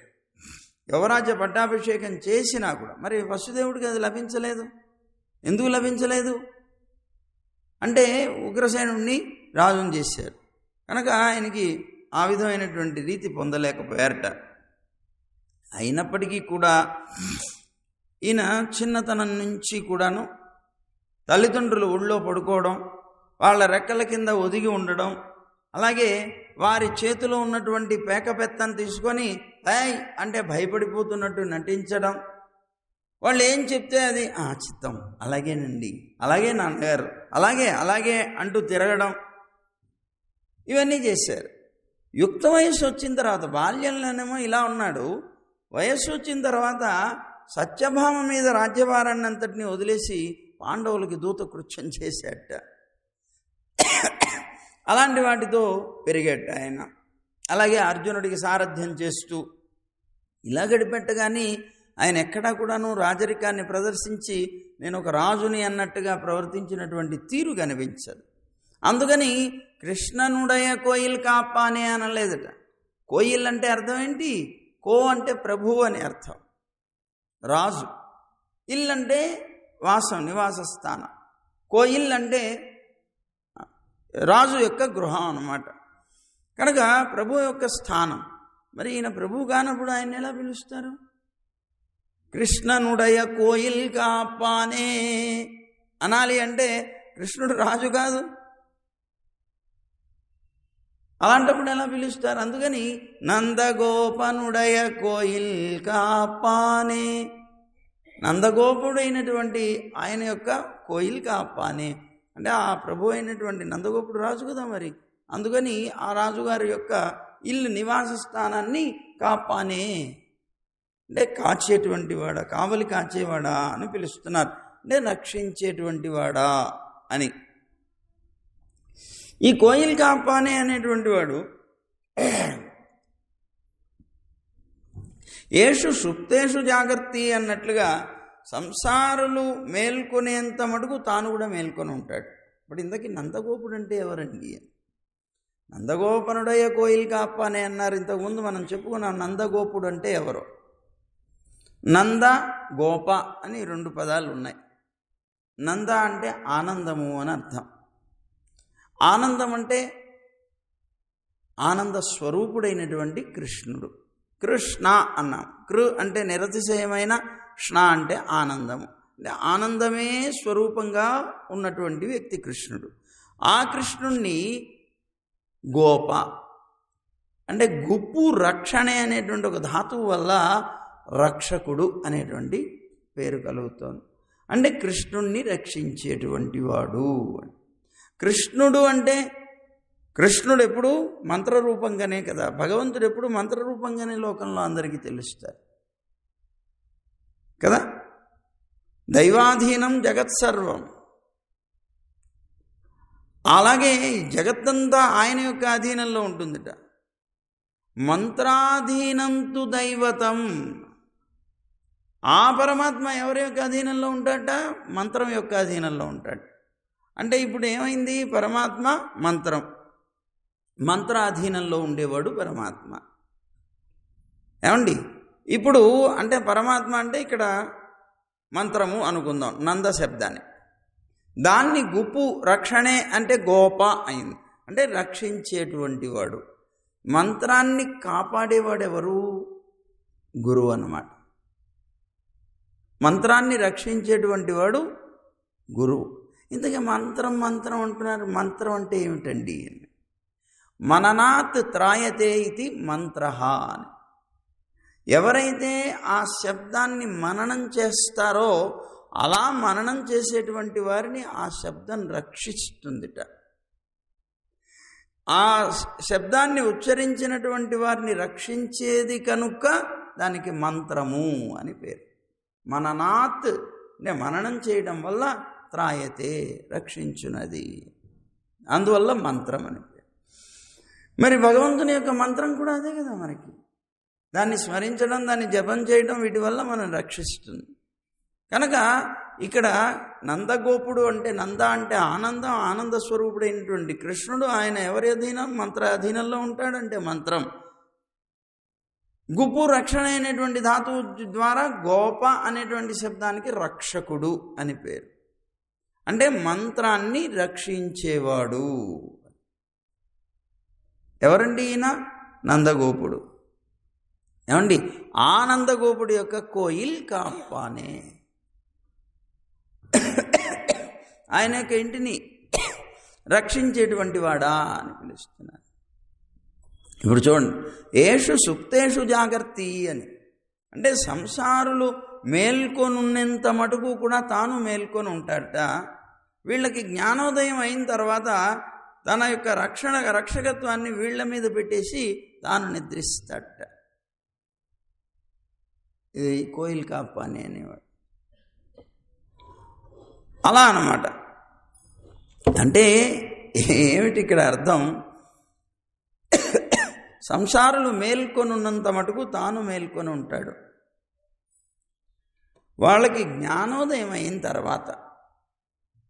A: యువరాజ్య పట్టాభిషేకం చేసినా కూడా మరి వసుదేవుడికి అది లభించలేదు. ఎందుకు లభించలేదు అంటే, ఉగ్రసేనుణ్ణి రాజుని చేశారు కనుక ఆయనకి ఆ విధమైనటువంటి రీతి పొందలేకపోయారట. అయినప్పటికీ కూడా ఈయన చిన్నతనం నుంచి కూడాను తల్లిదండ్రులు ఒళ్ళో పడుకోవడం, వాళ్ళ రెక్కల కింద ఒదిగి ఉండడం, అలాగే వారి చేతిలో ఉన్నటువంటి పేకపెత్తను తీసుకొని ఏయ్ అంటే భయపడిపోతున్నట్టు నటించడం, వాళ్ళు ఏం చెప్తే అది చిత్తం అలాగేనండి, అలాగే నాన్నగారు, అలాగే అలాగే అంటూ తిరగడం, ఇవన్నీ చేశారు. యుక్త వయస్సు వచ్చిన తర్వాత, బాల్యంలోనేమో ఇలా ఉన్నాడు, వయస్సు వచ్చిన తర్వాత సత్యభామ మీద రాజ్యభారాన్ని అంతటిని వదిలేసి పాండవులకి దూత కృత్యం చేశాట. అలాంటి వాటితో పెరిగేట ఆయన. అలాగే అర్జునుడికి సారథ్యం చేస్తూ ఇలా గడిపెట్టగాని ఆయన ఎక్కడా కూడాను రాజరికాన్ని ప్రదర్శించి నేను ఒక రాజుని అన్నట్టుగా ప్రవర్తించినటువంటి తీరు కనిపించదు. అందుకని కృష్ణనుడయ కోయిల్ కాపానే అనలేదట. కోయిల్ అంటే అర్థం ఏంటి? కో అంటే ప్రభువు అని అర్థం, రాజు. ఇల్ అంటే వాసం, నివాస స్థానం. కోయిల్ అంటే రాజు యొక్క గృహం అన్నమాట. కనుక ప్రభు యొక్క స్థానం. మరి ఈయన ప్రభువు కానప్పుడు ఆయన ఎలా పిలుస్తారు? కృష్ణనుడయ కోయిల్ కాపానే అనాలి అంటే కృష్ణుడు రాజు కాదు, అలాంటప్పుడు ఎలా పిలుస్తారు? అందుకని నందగోపనుడయ కోయిల్ కాపానే, నందగోపుడైనటువంటి ఆయన యొక్క కోయిల్ కాపానే అంటే ఆ ప్రభు అయినటువంటి నందగోపుడు రాజు కదా మరి. అందుకని ఆ రాజుగారి యొక్క ఇల్లు, నివాస స్థానాన్ని కాపానే అంటే కాచేటువంటి వాడా, కావలి కాచేవాడా అని పిలుస్తున్నారు. అంటే రక్షించేటువంటి వాడా అని. ఈ కోయిల్ కాపానే అనేటువంటి వాడు ఏషు సుప్తేషు జాగ్రత్త అన్నట్లుగా సంసారులు మేల్కొనేంత మటుకు తాను కూడా మేల్కొని ఉంటాడు. ఇప్పుడు ఇంతకీ నందగోపుడు అంటే ఎవరండి? నందగోపనుడయ్య కోయిల్ కాపానే అన్నారు. ఇంతకుముందు మనం చెప్పుకున్నాం నందగోపుడు అంటే ఎవరో. నంద గోప అని రెండు పదాలు ఉన్నాయి. నంద అంటే ఆనందము అని అర్థం. ఆనందం అంటే ఆనంద స్వరూపుడైనటువంటి కృష్ణుడు. కృష్ణ అన్నాం. కృ అంటే నిరతిశయమైన, కృష్ణ అంటే ఆనందము. అంటే ఆనందమే స్వరూపంగా ఉన్నటువంటి వ్యక్తి కృష్ణుడు. ఆ కృష్ణుణ్ణి గోప అంటే గుప్పు రక్షణే అనేటువంటి ఒక ధాతువు వల్ల రక్షకుడు అనేటువంటి పేరు కలుగుతోంది. అంటే కృష్ణుణ్ణి రక్షించేటువంటి వాడు. కృష్ణుడు అంటే కృష్ణుడు ఎప్పుడు మంత్రరూపంగానే కదా, భగవంతుడు ఎప్పుడు మంత్రరూపంగానే లోకంలో అందరికీ తెలుస్తారు కదా. దైవాధీనం జగత్సర్వం. అలాగే జగత్తంతా ఆయన యొక్క అధీనంలో ఉంటుందిట. మంత్రాధీనంతు దైవతం. ఆ పరమాత్మ ఎవరి యొక్క అధీనంలో ఉంటాడట? మంత్రం యొక్క అధీనంలో ఉంటాడు. అంటే ఇప్పుడు ఏమైంది? పరమాత్మ మంత్రం, మంత్రాధీనంలో ఉండేవాడు పరమాత్మ. ఏమండి ఇప్పుడు అంటే పరమాత్మ అంటే ఇక్కడ మంత్రము అనుకుందాం, నంద శబ్దాన్ని. దాన్ని గుప్పు రక్షణే అంటే గోప అయింది. అంటే రక్షించేటువంటి వాడు. మంత్రాన్ని కాపాడేవాడు ఎవరు? గురువు అన్నమాట. మంత్రాన్ని రక్షించేటువంటి వాడు గురువు. ఇంతకీ మంత్రం మంత్రం అంటున్నారు. మంత్రం అంటే ఏమిటండి? మననాత్ త్రాయతే ఇది మంత్ర అని. ఎవరైతే ఆ శబ్దాన్ని మననం చేస్తారో అలా మననం చేసేటువంటి వారిని ఆ శబ్దం రక్షిస్తుందిట. ఆ శబ్దాన్ని ఉచ్చరించినటువంటి వారిని రక్షించేది కనుక దానికి మంత్రము అని పేరు. మననాత్ అంటే మననం చేయడం వల్ల త్రాయతే రక్షించునది. అందువల్ల మంత్రం అని పేరు. మరి భగవంతుని యొక్క మంత్రం కూడా అదే కదా మనకి. దాన్ని స్మరించడం, దాన్ని జపం చేయడం, వీటి వల్ల మనం రక్షిస్తుంది. కనుక ఇక్కడ నందగోపుడు అంటే నంద అంటే ఆనందం, ఆనంద స్వరూపుడైనటువంటి కృష్ణుడు ఆయన ఎవరి అధీనం? మంత్ర అధీనంలో ఉంటాడంటే మంత్రం. గుపు రక్షణ అయినటువంటి ధాతువు ద్వారా గోప అనేటువంటి శబ్దానికి రక్షకుడు అని పేరు. అంటే మంత్రాన్ని రక్షించేవాడు. ఎవరండి ఈయన? నందగోపుడు. ఏమండి, ఆనందగోపుడు యొక్క కోయిల్ కాపానే, ఆయన యొక్క ఇంటిని రక్షించేటువంటి వాడా అని పిలుస్తున్నారు. ఇప్పుడు చూడండి, ఏషు సుప్తేషు జాగర్తి అని అంటే సంసారులు మేల్కొనున్నంత మటుకు కూడా తాను మేల్కొని ఉంటాడట. వీళ్ళకి జ్ఞానోదయం అయిన తర్వాత తన యొక్క రక్షకత్వాన్ని వీళ్ళ మీద పెట్టేసి తాను నిద్రిస్తాడట. ఇది కోయిల్ కాపాని అనేవాడు. అలా అన్నమాట. అంటే ఏమిటి ఇక్కడ అర్థం? సంసారులు మేల్కొని ఉన్నంత మటుకు తాను మేల్కొని ఉంటాడు. వాళ్ళకి జ్ఞానోదయం అయిన తర్వాత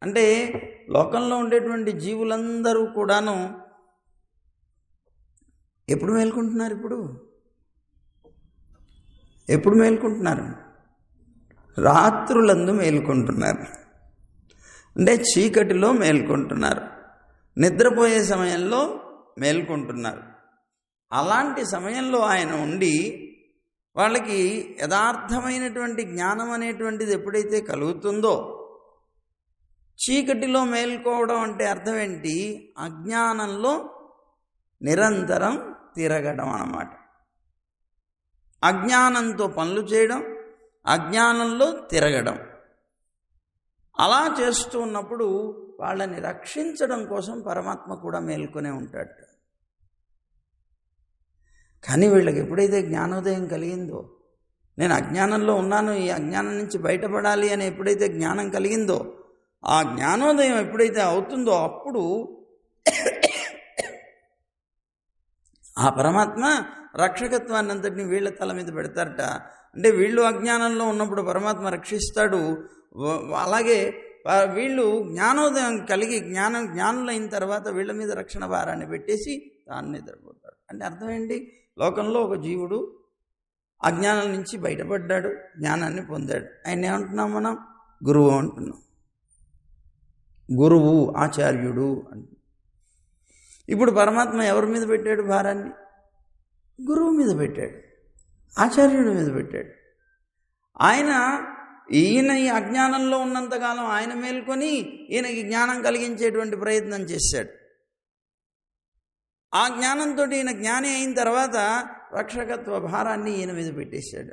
A: అంటే లోకంలో ఉండేటువంటి జీవులందరూ కూడాను ఎప్పుడు మేల్కొంటున్నారు? ఎప్పుడు మేల్కొంటున్నారు? రాత్రులందు మేల్కొంటున్నారు. అంటే చీకటిలో మేల్కొంటున్నారు, నిద్రపోయే సమయంలో మేల్కొంటున్నారు. అలాంటి సమయంలో ఆయన ఉండి వాళ్ళకి యథార్థమైనటువంటి జ్ఞానం అనేటువంటిది ఎప్పుడైతే కలుగుతుందో, చీకటిలో మేల్కోవడం అంటే అర్థం ఏంటి? అజ్ఞానంలో నిరంతరం తిరగడం అన్నమాట. అజ్ఞానంతో పనులు చేయడం, అజ్ఞానంలో తిరగడం. అలా చేస్తూ ఉన్నప్పుడు వాళ్ళని రక్షించడం కోసం పరమాత్మ కూడా మేల్కొనే ఉంటాడు. కానీ వీళ్ళకి ఎప్పుడైతే జ్ఞానోదయం కలిగిందో, నేను అజ్ఞానంలో ఉన్నాను, ఈ అజ్ఞానం నుంచి బయటపడాలి అని ఎప్పుడైతే జ్ఞానం కలిగిందో, ఆ జ్ఞానోదయం ఎప్పుడైతే అవుతుందో అప్పుడు ఆ పరమాత్మ రక్షకత్వాన్ని అంతటిని వీళ్ళ తల మీద పెడతారట. అంటే వీళ్ళు అజ్ఞానంలో ఉన్నప్పుడు పరమాత్మ రక్షిస్తాడు. అలాగే వీళ్ళు జ్ఞానోదయం కలిగి జ్ఞానులైన తర్వాత వీళ్ళ మీద రక్షణ భారాన్ని పెట్టేసి తాను నిద్రపోతాడు. అంటే అర్థం ఏంటి? లోకంలో ఒక జీవుడు అజ్ఞానం నుంచి బయటపడ్డాడు, జ్ఞానాన్ని పొందాడు. ఆయన ఏమంటున్నాం? మనం గురువు అంటున్నాం. గురువు, ఆచార్యుడు అంటున్నాం. ఇప్పుడు పరమాత్మ ఎవరి మీద పెట్టాడు భారాన్ని? గురువు మీద పెట్టాడు, ఆచార్యుడి మీద పెట్టాడు. ఈయన ఈ అజ్ఞానంలో ఉన్నంతకాలం ఆయన మేల్కొని ఈయనకి జ్ఞానం కలిగించేటువంటి ప్రయత్నం చేశాడు. ఆ జ్ఞానంతో ఈయన జ్ఞాని అయిన తర్వాత రక్షకత్వ భారాన్ని ఈయన మీద పెట్టేశాడు.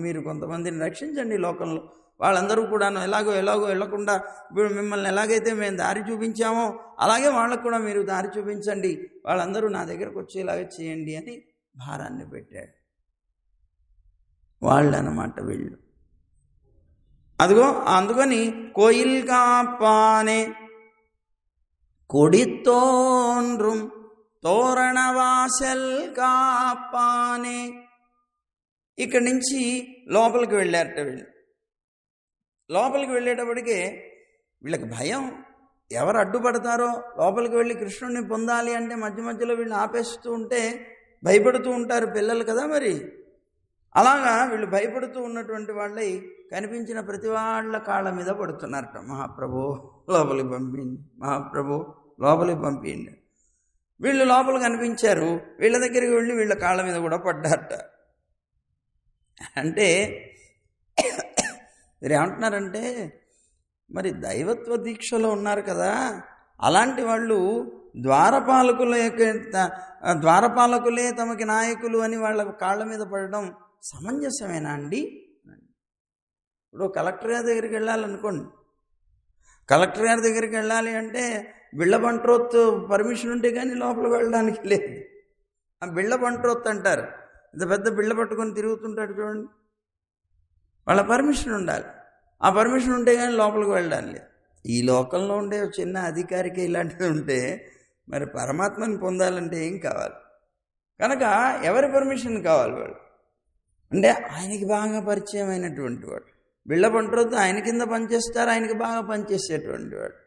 A: మీరు కొంతమందిని రక్షించండి లోకంలో, వాళ్ళందరూ కూడాను ఎలాగో వెళ్లకుండా ఇప్పుడు మిమ్మల్ని ఎలాగైతే మేము దారి చూపించామో అలాగే వాళ్ళకు కూడా మీరు దారి చూపించండి, వాళ్ళందరూ నా దగ్గరకు వచ్చేలాగా చేయండి అని భారాన్ని పెట్టాడు. వాళ్ళు అన్నమాట వీళ్ళు. అదిగో అందుకని కోయిల్ కాపానే కొడితోన్றும் తోరణవాసల్ కాపానే. ఇక్కడి నుంచి లోపలికి వెళ్ళారట వీళ్ళు. లోపలికి వెళ్ళేటప్పటికే వీళ్ళకి భయం, ఎవరు అడ్డుపడతారో, లోపలికి వెళ్ళి కృష్ణుడిని పొందాలి అంటే మధ్య మధ్యలో వీళ్ళు ఆపేస్తూ ఉంటే భయపడుతూ ఉంటారు పిల్లలు కదా. మరి అలాగా వీళ్ళు భయపడుతూ ఉన్నటువంటి వాళ్ళై కనిపించిన ప్రతి వాళ్ళ కాళ్ళ మీద పడుతున్నారట. మహాప్రభు లోపలికి పంపిండి, మహాప్రభు లోపలికి పంపిండి. వీళ్ళు లోపల కనిపించారు, వీళ్ళ దగ్గరికి వెళ్ళి వీళ్ళ కాళ్ళ మీద కూడా పడ్డారట. అంటే మీరు ఏమంటున్నారంటే, మరి దైవత్వ దీక్షలో ఉన్నారు కదా, అలాంటి వాళ్ళు ద్వారపాలకులే తమకి నాయకులు అని వాళ్ళ కాళ్ళ మీద పడడం సమంజసమేనా అండి? ఇప్పుడు కలెక్టర్ గారి దగ్గరికి వెళ్ళాలనుకోండి, కలెక్టర్ గారి దగ్గరికి వెళ్ళాలి అంటే బిళ్ళ బంట్రోత్ పర్మిషన్ ఉంటే కానీ లోపలికి వెళ్ళడానికి లేదు. ఆ బిళ్ళ బంట్రోత్ అంటారు. ఇంత పెద్ద బిళ్ళ పట్టుకొని తిరుగుతుంటాడు చూడండి, వాళ్ళ పర్మిషన్ ఉండాలి. ఆ పర్మిషన్ ఉంటే కానీ లోపలికి వెళ్ళడానికి లేదు. ఈ లోకంలో ఉండే చిన్న అధికారికి ఇలాంటివి ఉంటే మరి పరమాత్మని పొందాలంటే ఏం కావాలి? కనుక ఎవరి పర్మిషన్ కావాలి వాళ్ళు? అంటే ఆయనకి బాగా పరిచయం అయినటువంటి వాడు. బిళ్ళ పంటరోజు ఆయన కింద పనిచేస్తారు, ఆయనకి బాగా పనిచేసేటువంటి వాడు,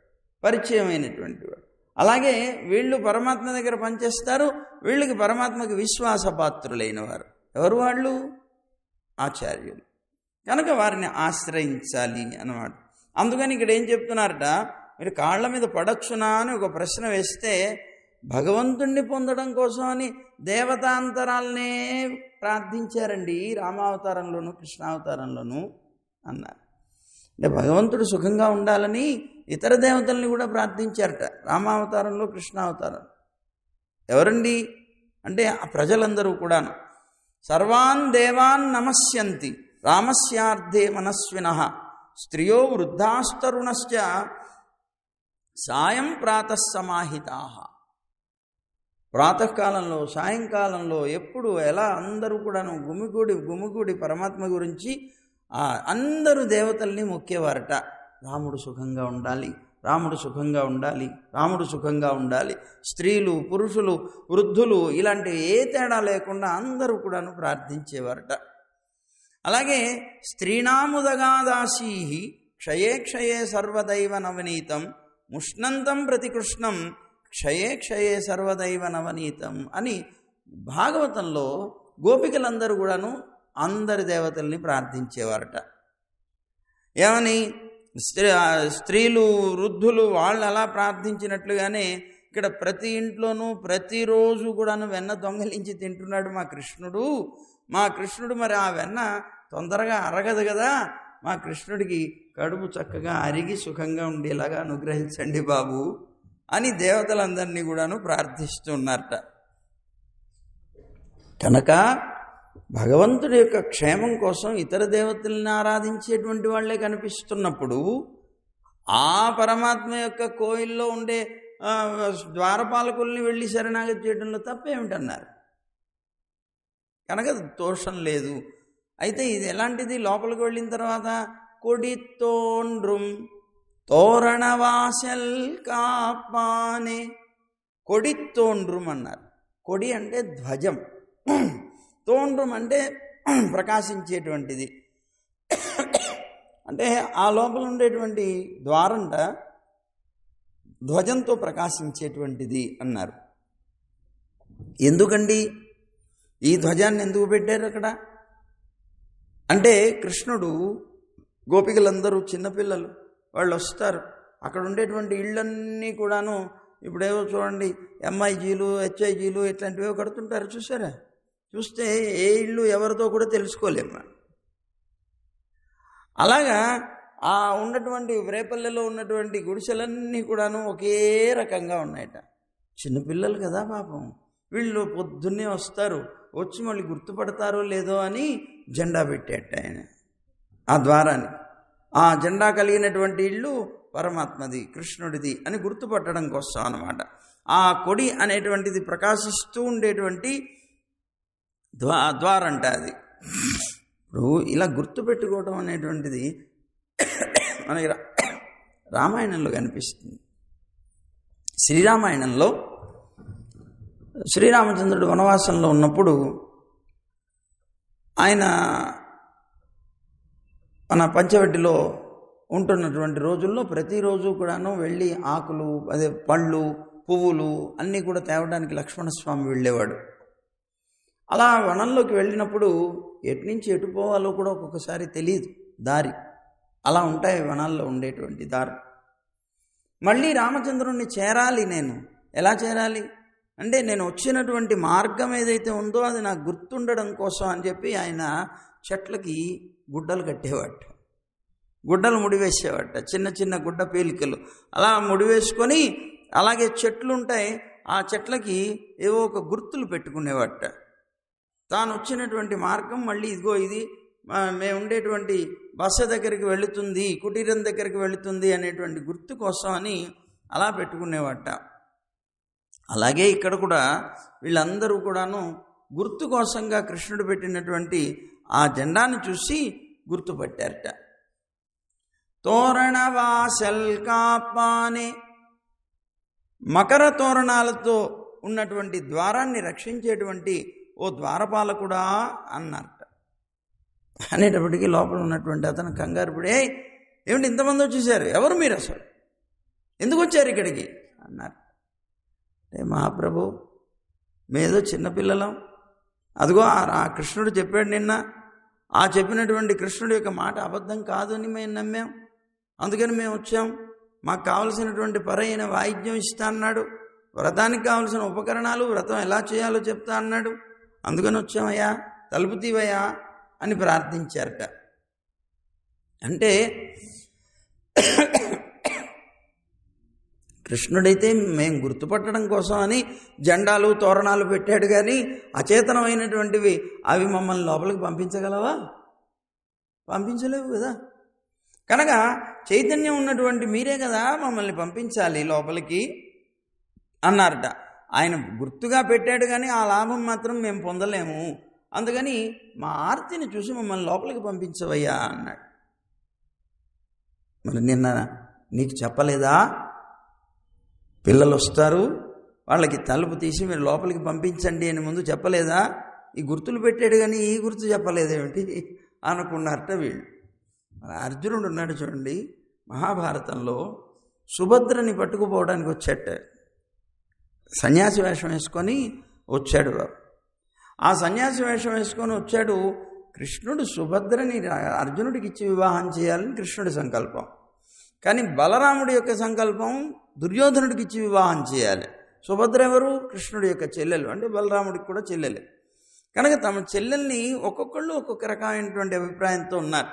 A: పరిచయం అయినటువంటి వాడు. అలాగే వీళ్ళు పరమాత్మ దగ్గర పనిచేస్తారు, వీళ్ళకి పరమాత్మకి విశ్వాసపాత్రులైన వారు. ఎవరు వాళ్ళు? ఆచార్యులు. కనుక వారిని ఆశ్రయించాలి అన్నమాట. అందుకని ఇక్కడ ఏం చెప్తున్నారట, మీరు కాళ్ళ మీద పడొచ్చునా అని ఒక ప్రశ్న వేస్తే భగవంతుణ్ణి పొందడం కోసం అని దేవతాంతరాలనే ప్రార్థించారండి రామావతారంలోను కృష్ణావతారంలోను అన్నారు. అంటే భగవంతుడు సుఖంగా ఉండాలని ఇతర దేవతల్ని కూడా ప్రార్థించారట రామావతారంలో కృష్ణావతారం. ఎవరండి అంటే ఆ ప్రజలందరూ కూడాను. సర్వాన్ దేవాన్ నమస్యంతి రామస్యార్థే మనస్వినః స్త్రియో వృద్ధాస్తరుణశ్చ సాయం ప్రాతఃసమాహితాః. ప్రాతకాలంలో సాయంకాలంలో ఎప్పుడు ఎలా అందరూ కూడాను గుమిగూడి పరమాత్మ గురించి అందరూ దేవతల్ని మొక్కేవారట. రాముడు సుఖంగా ఉండాలి, రాముడు సుఖంగా ఉండాలి, రాముడు సుఖంగా ఉండాలి. స్త్రీలు, పురుషులు, వృద్ధులు ఇలాంటి ఏ తేడా లేకుండా అందరూ కూడాను ప్రార్థించేవారట. అలాగే స్త్రీణాముదగాదాసీ క్షయే క్షయే సర్వదైవ నవనీతం ముష్ణంతం ప్రతికృష్ణం క్షయే క్షయే సర్వదైవ నవనీతం అని భాగవతంలో గోపికలందరూ కూడాను అందరి దేవతల్ని ప్రార్థించేవారట. ఏమని? స్త్రీలు, వృద్ధులు వాళ్ళు అలా ప్రార్థించినట్లుగానే ఇక్కడ ప్రతి ఇంట్లోనూ ప్రతిరోజు కూడాను వెన్న దొంగలించి తింటున్నాడు మా కృష్ణుడు మరి ఆ వెన్న తొందరగా అరగదు కదా, మా కృష్ణుడికి కడుపు చక్కగా అరిగి సుఖంగా ఉండేలాగా అనుగ్రహించండి బాబు అని దేవతలందరినీ కూడాను ప్రార్థిస్తున్నారట. కనుక భగవంతుడి యొక్క క్షేమం కోసం ఇతర దేవతల్ని ఆరాధించేటువంటి వాళ్లే కనిపిస్తున్నప్పుడు ఆ పరమాత్మ యొక్క కోయిల్లో ఉండే ద్వారపాలకుల్ని వెళ్ళి శరణాగతి చేయడంలో తప్పేమిటన్నారు. కనుక దోషం లేదు. అయితే ఇది ఎలాంటిది? లోపలికి వెళ్ళిన తర్వాత కొడి తోండ్రుం తోరణవాసల్ కాపానే. కొడి తోండ్రుం అన్నారు. కొడి అంటే ధ్వజం, తోండ్రుం అంటే ప్రకాశించేటువంటిది. అంటే ఆ లోపల ఉండేటువంటి ద్వారంట ధ్వజంతో ప్రకాశించేటువంటిది అన్నారు. ఎందుకండి ఈ ధ్వజాన్ని ఎందుకు పెట్టారు అక్కడ అంటే, కృష్ణుడు గోపికలందరూ చిన్నపిల్లలు వాళ్ళు వస్తారు. అక్కడ ఉండేటువంటి ఇళ్ళన్నీ కూడాను ఇప్పుడేవో చూడండి ఎంఐజీలు, హెచ్ఐజీలు ఇట్లాంటివి కడుతుంటారు చూసారా? చూస్తే ఏ ఇల్లు ఎవరితో కూడా తెలుసుకోలేము. అలాగా ఆ ఉన్నటువంటి రేపల్లెలో ఉన్నటువంటి గుడిసెలన్నీ కూడాను ఒకే రకంగా ఉన్నాయట. చిన్నపిల్లలు కదా పాపం, వీళ్ళు పొద్దున్నే వస్తారు, వచ్చి మళ్ళీ గుర్తుపడతారో లేదో అని జెండా పెట్టేట ఆయన ఆ ద్వారాన్ని. ఆ జెండా కలిగినటువంటి ఇల్లు పరమాత్మది, కృష్ణుడిది అని గుర్తుపట్టడం కోసం అన్నమాట. ఆ కొడి అనేటువంటిది ప్రకాశిస్తూ ఉండేటువంటి ద్వారంట అది. ఇప్పుడు ఇలా గుర్తుపెట్టుకోవడం అనేటువంటిది మనకి రామాయణంలో కనిపిస్తుంది. శ్రీరామాయణంలో శ్రీరామచంద్రుడు వనవాసంలో ఉన్నప్పుడు ఆయన మన పంచవటిలో ఉంటున్నటువంటి రోజుల్లో ప్రతిరోజు కూడాను వెళ్ళి ఆకులు, అదే పళ్ళు, పువ్వులు అన్నీ కూడా తేవడానికి లక్ష్మణస్వామి వెళ్ళేవాడు. అలా వనంలోకి వెళ్ళినప్పుడు ఎట్నుంచి ఎటు పోవాలో కూడా ఒక్కొక్కసారి తెలియదు దారి. అలా ఉంటాయి వనాల్లో ఉండేటువంటి దారి. మళ్ళీ రామచంద్రుణ్ణి చేరాలి, నేను ఎలా చేరాలి అంటే నేను వచ్చినటువంటి మార్గం ఏదైతే ఉందో అది నాకు గుర్తుండడం కోసం అని చెప్పి ఆయన చెట్లకి గుడ్డలు కట్టేవాట, గుడ్డలు ముడివేసేవాట, చిన్న చిన్న గుడ్డ పేలికలు అలా ముడివేసుకొని, అలాగే చెట్లు ఉంటాయి ఆ చెట్లకి ఏవో ఒక గుర్తులు పెట్టుకునేవాట. తాను వచ్చినటువంటి మార్గం మళ్ళీ ఇదిగో ఇది మేము ఉండేటువంటి బస దగ్గరికి వెళుతుంది, కుటీరం దగ్గరికి వెళుతుంది అనేటువంటి గుర్తు కోసం అని అలా పెట్టుకునేవాట. అలాగే ఇక్కడ కూడా వీళ్ళందరూ కూడాను గుర్తు కోసంగా కృష్ణుడు పెట్టినటువంటి ఆ జెండాను చూసి గుర్తుపట్టారట. తోరణవాసల్ కాపానే, మకర తోరణాలతో ఉన్నటువంటి ద్వారాన్ని రక్షించేటువంటి ఓ ద్వారపాలకుడా అన్నారట. అనేటప్పటికీ లోపల ఉన్నటువంటి అతను కంగారు పడి, ఏమిటి ఇంతమంది వచ్చేసారు, ఎవరు మీరు, అసలు ఎందుకు వచ్చారు ఇక్కడికి అన్నారు. అంటే మహాప్రభు, మేదో చిన్నపిల్లలం, అదిగో ఆ కృష్ణుడు చెప్పాడు నిన్న, ఆ చెప్పినటువంటి కృష్ణుడి యొక్క మాట అబద్ధం కాదు అని మేము నమ్మాం, అందుకని మేము వచ్చాం. మాకు కావలసినటువంటి పరైన వాయిద్యం ఇస్తా అన్నాడు, వ్రతానికి కావలసిన ఉపకరణాలు, వ్రతం ఎలా చేయాలో చెప్తా అన్నాడు, అందుకని వచ్చామయ్యా, తలుపు తీవయ్యా అని ప్రార్థించారట. అంటే కృష్ణుడైతే మేము గుర్తుపట్టడం కోసం అని జెండాలు తోరణాలు పెట్టాడు, కానీ అచేతనమైనటువంటివి అవి మమ్మల్ని లోపలికి పంపించగలవా? పంపించలేవు కదా. కనుక చైతన్యం ఉన్నటువంటి మీరే కదా మమ్మల్ని పంపించాలి లోపలికి అన్నారట. ఆయన గుర్తుగా పెట్టాడు, కానీ ఆ లాభం మాత్రం మేము పొందలేము, అందుకని మా ఆర్తిని చూసి మమ్మల్ని లోపలికి పంపించవయ్యా అన్నాడు. మరి నిన్న నీకు చెప్పలేదా, పిల్లలు వస్తారు, వాళ్ళకి తలుపు తీసి మీరు లోపలికి పంపించండి అని ముందు చెప్పలేదా? ఈ గుర్తులు పెట్టాడు కానీ ఈ గుర్తు చెప్పలేదేమిటి అనుకున్నారట వీళ్ళు. అర్జునుడు ఉన్నాడు చూడండి, మహాభారతంలో సుభద్రని పట్టుకుపోవడానికి వచ్చాట, సన్యాసి వేషం వేసుకొని వచ్చాడు. ఆ సన్యాసి వేషం వేసుకొని వచ్చాడు. కృష్ణుడు సుభద్రని అర్జునుడికి ఇచ్చి వివాహం చేయాలని కృష్ణుడి సంకల్పం, కానీ బలరాముడి యొక్క సంకల్పం దుర్యోధనుడికి ఇచ్చి వివాహం చేయాలి. సుభద్ర ఎవరు? కృష్ణుడి యొక్క చెల్లెలు, అంటే బలరాముడికి కూడా చెల్లెలే. కనుక తమ చెల్లెల్ని ఒక్కొక్కళ్ళు ఒక్కొక్క రకమైనటువంటి అభిప్రాయంతో ఉన్నారు.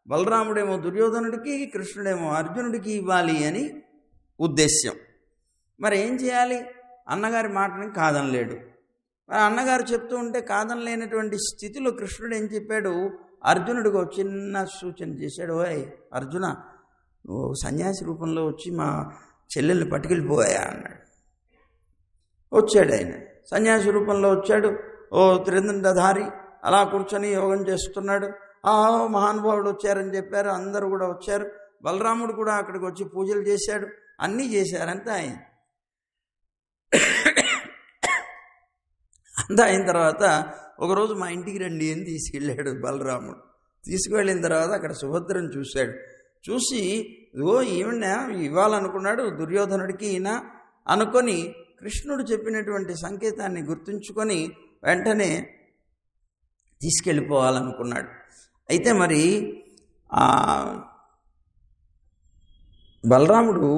A: బలరాముడేమో దుర్యోధనుడికి, కృష్ణుడేమో అర్జునుడికి ఇవ్వాలి అని ఉద్దేశ్యం. మరి ఏం చేయాలి? అన్నగారి మాటని కాదనలేడు. మరి అన్నగారు చెప్తూ ఉంటే కాదనలేనటువంటి స్థితిలో కృష్ణుడు ఏం చెప్పాడు, అర్జునుడికి ఒక చిన్న సూచన చేశాడు. ఓయ్ అర్జున, నువ్వు సన్యాసి రూపంలో వచ్చి మా చెల్లెల్ని పట్టుకెళ్ళిపోయా అన్నాడు. వచ్చాడు ఆయన, సన్యాసి రూపంలో వచ్చాడు. ఓ త్రిదండధారి అలా కూర్చొని యోగం చేస్తున్నాడు. మహానుభావుడు వచ్చారని చెప్పారు, అందరూ కూడా వచ్చారు. బలరాముడు కూడా అక్కడికి వచ్చి పూజలు చేశాడు, అన్నీ చేశారంతా. ఆయన అంతా అయిన తర్వాత ఒకరోజు మా ఇంటికి రండి అని తీసుకెళ్ళాడు బలరాముడు. తీసుకువెళ్ళిన తర్వాత అక్కడ సుభద్రను చూశాడు. చూసి ఇదిగో ఈవిడ ఇవ్వాలనుకున్నాడు దుర్యోధనుడికి ఈయన అనుకొని కృష్ణుడు చెప్పినటువంటి సంకేతాన్ని గుర్తుంచుకొని వెంటనే తీసుకెళ్ళిపోవాలనుకున్నాడు. అయితే మరి బలరాముడు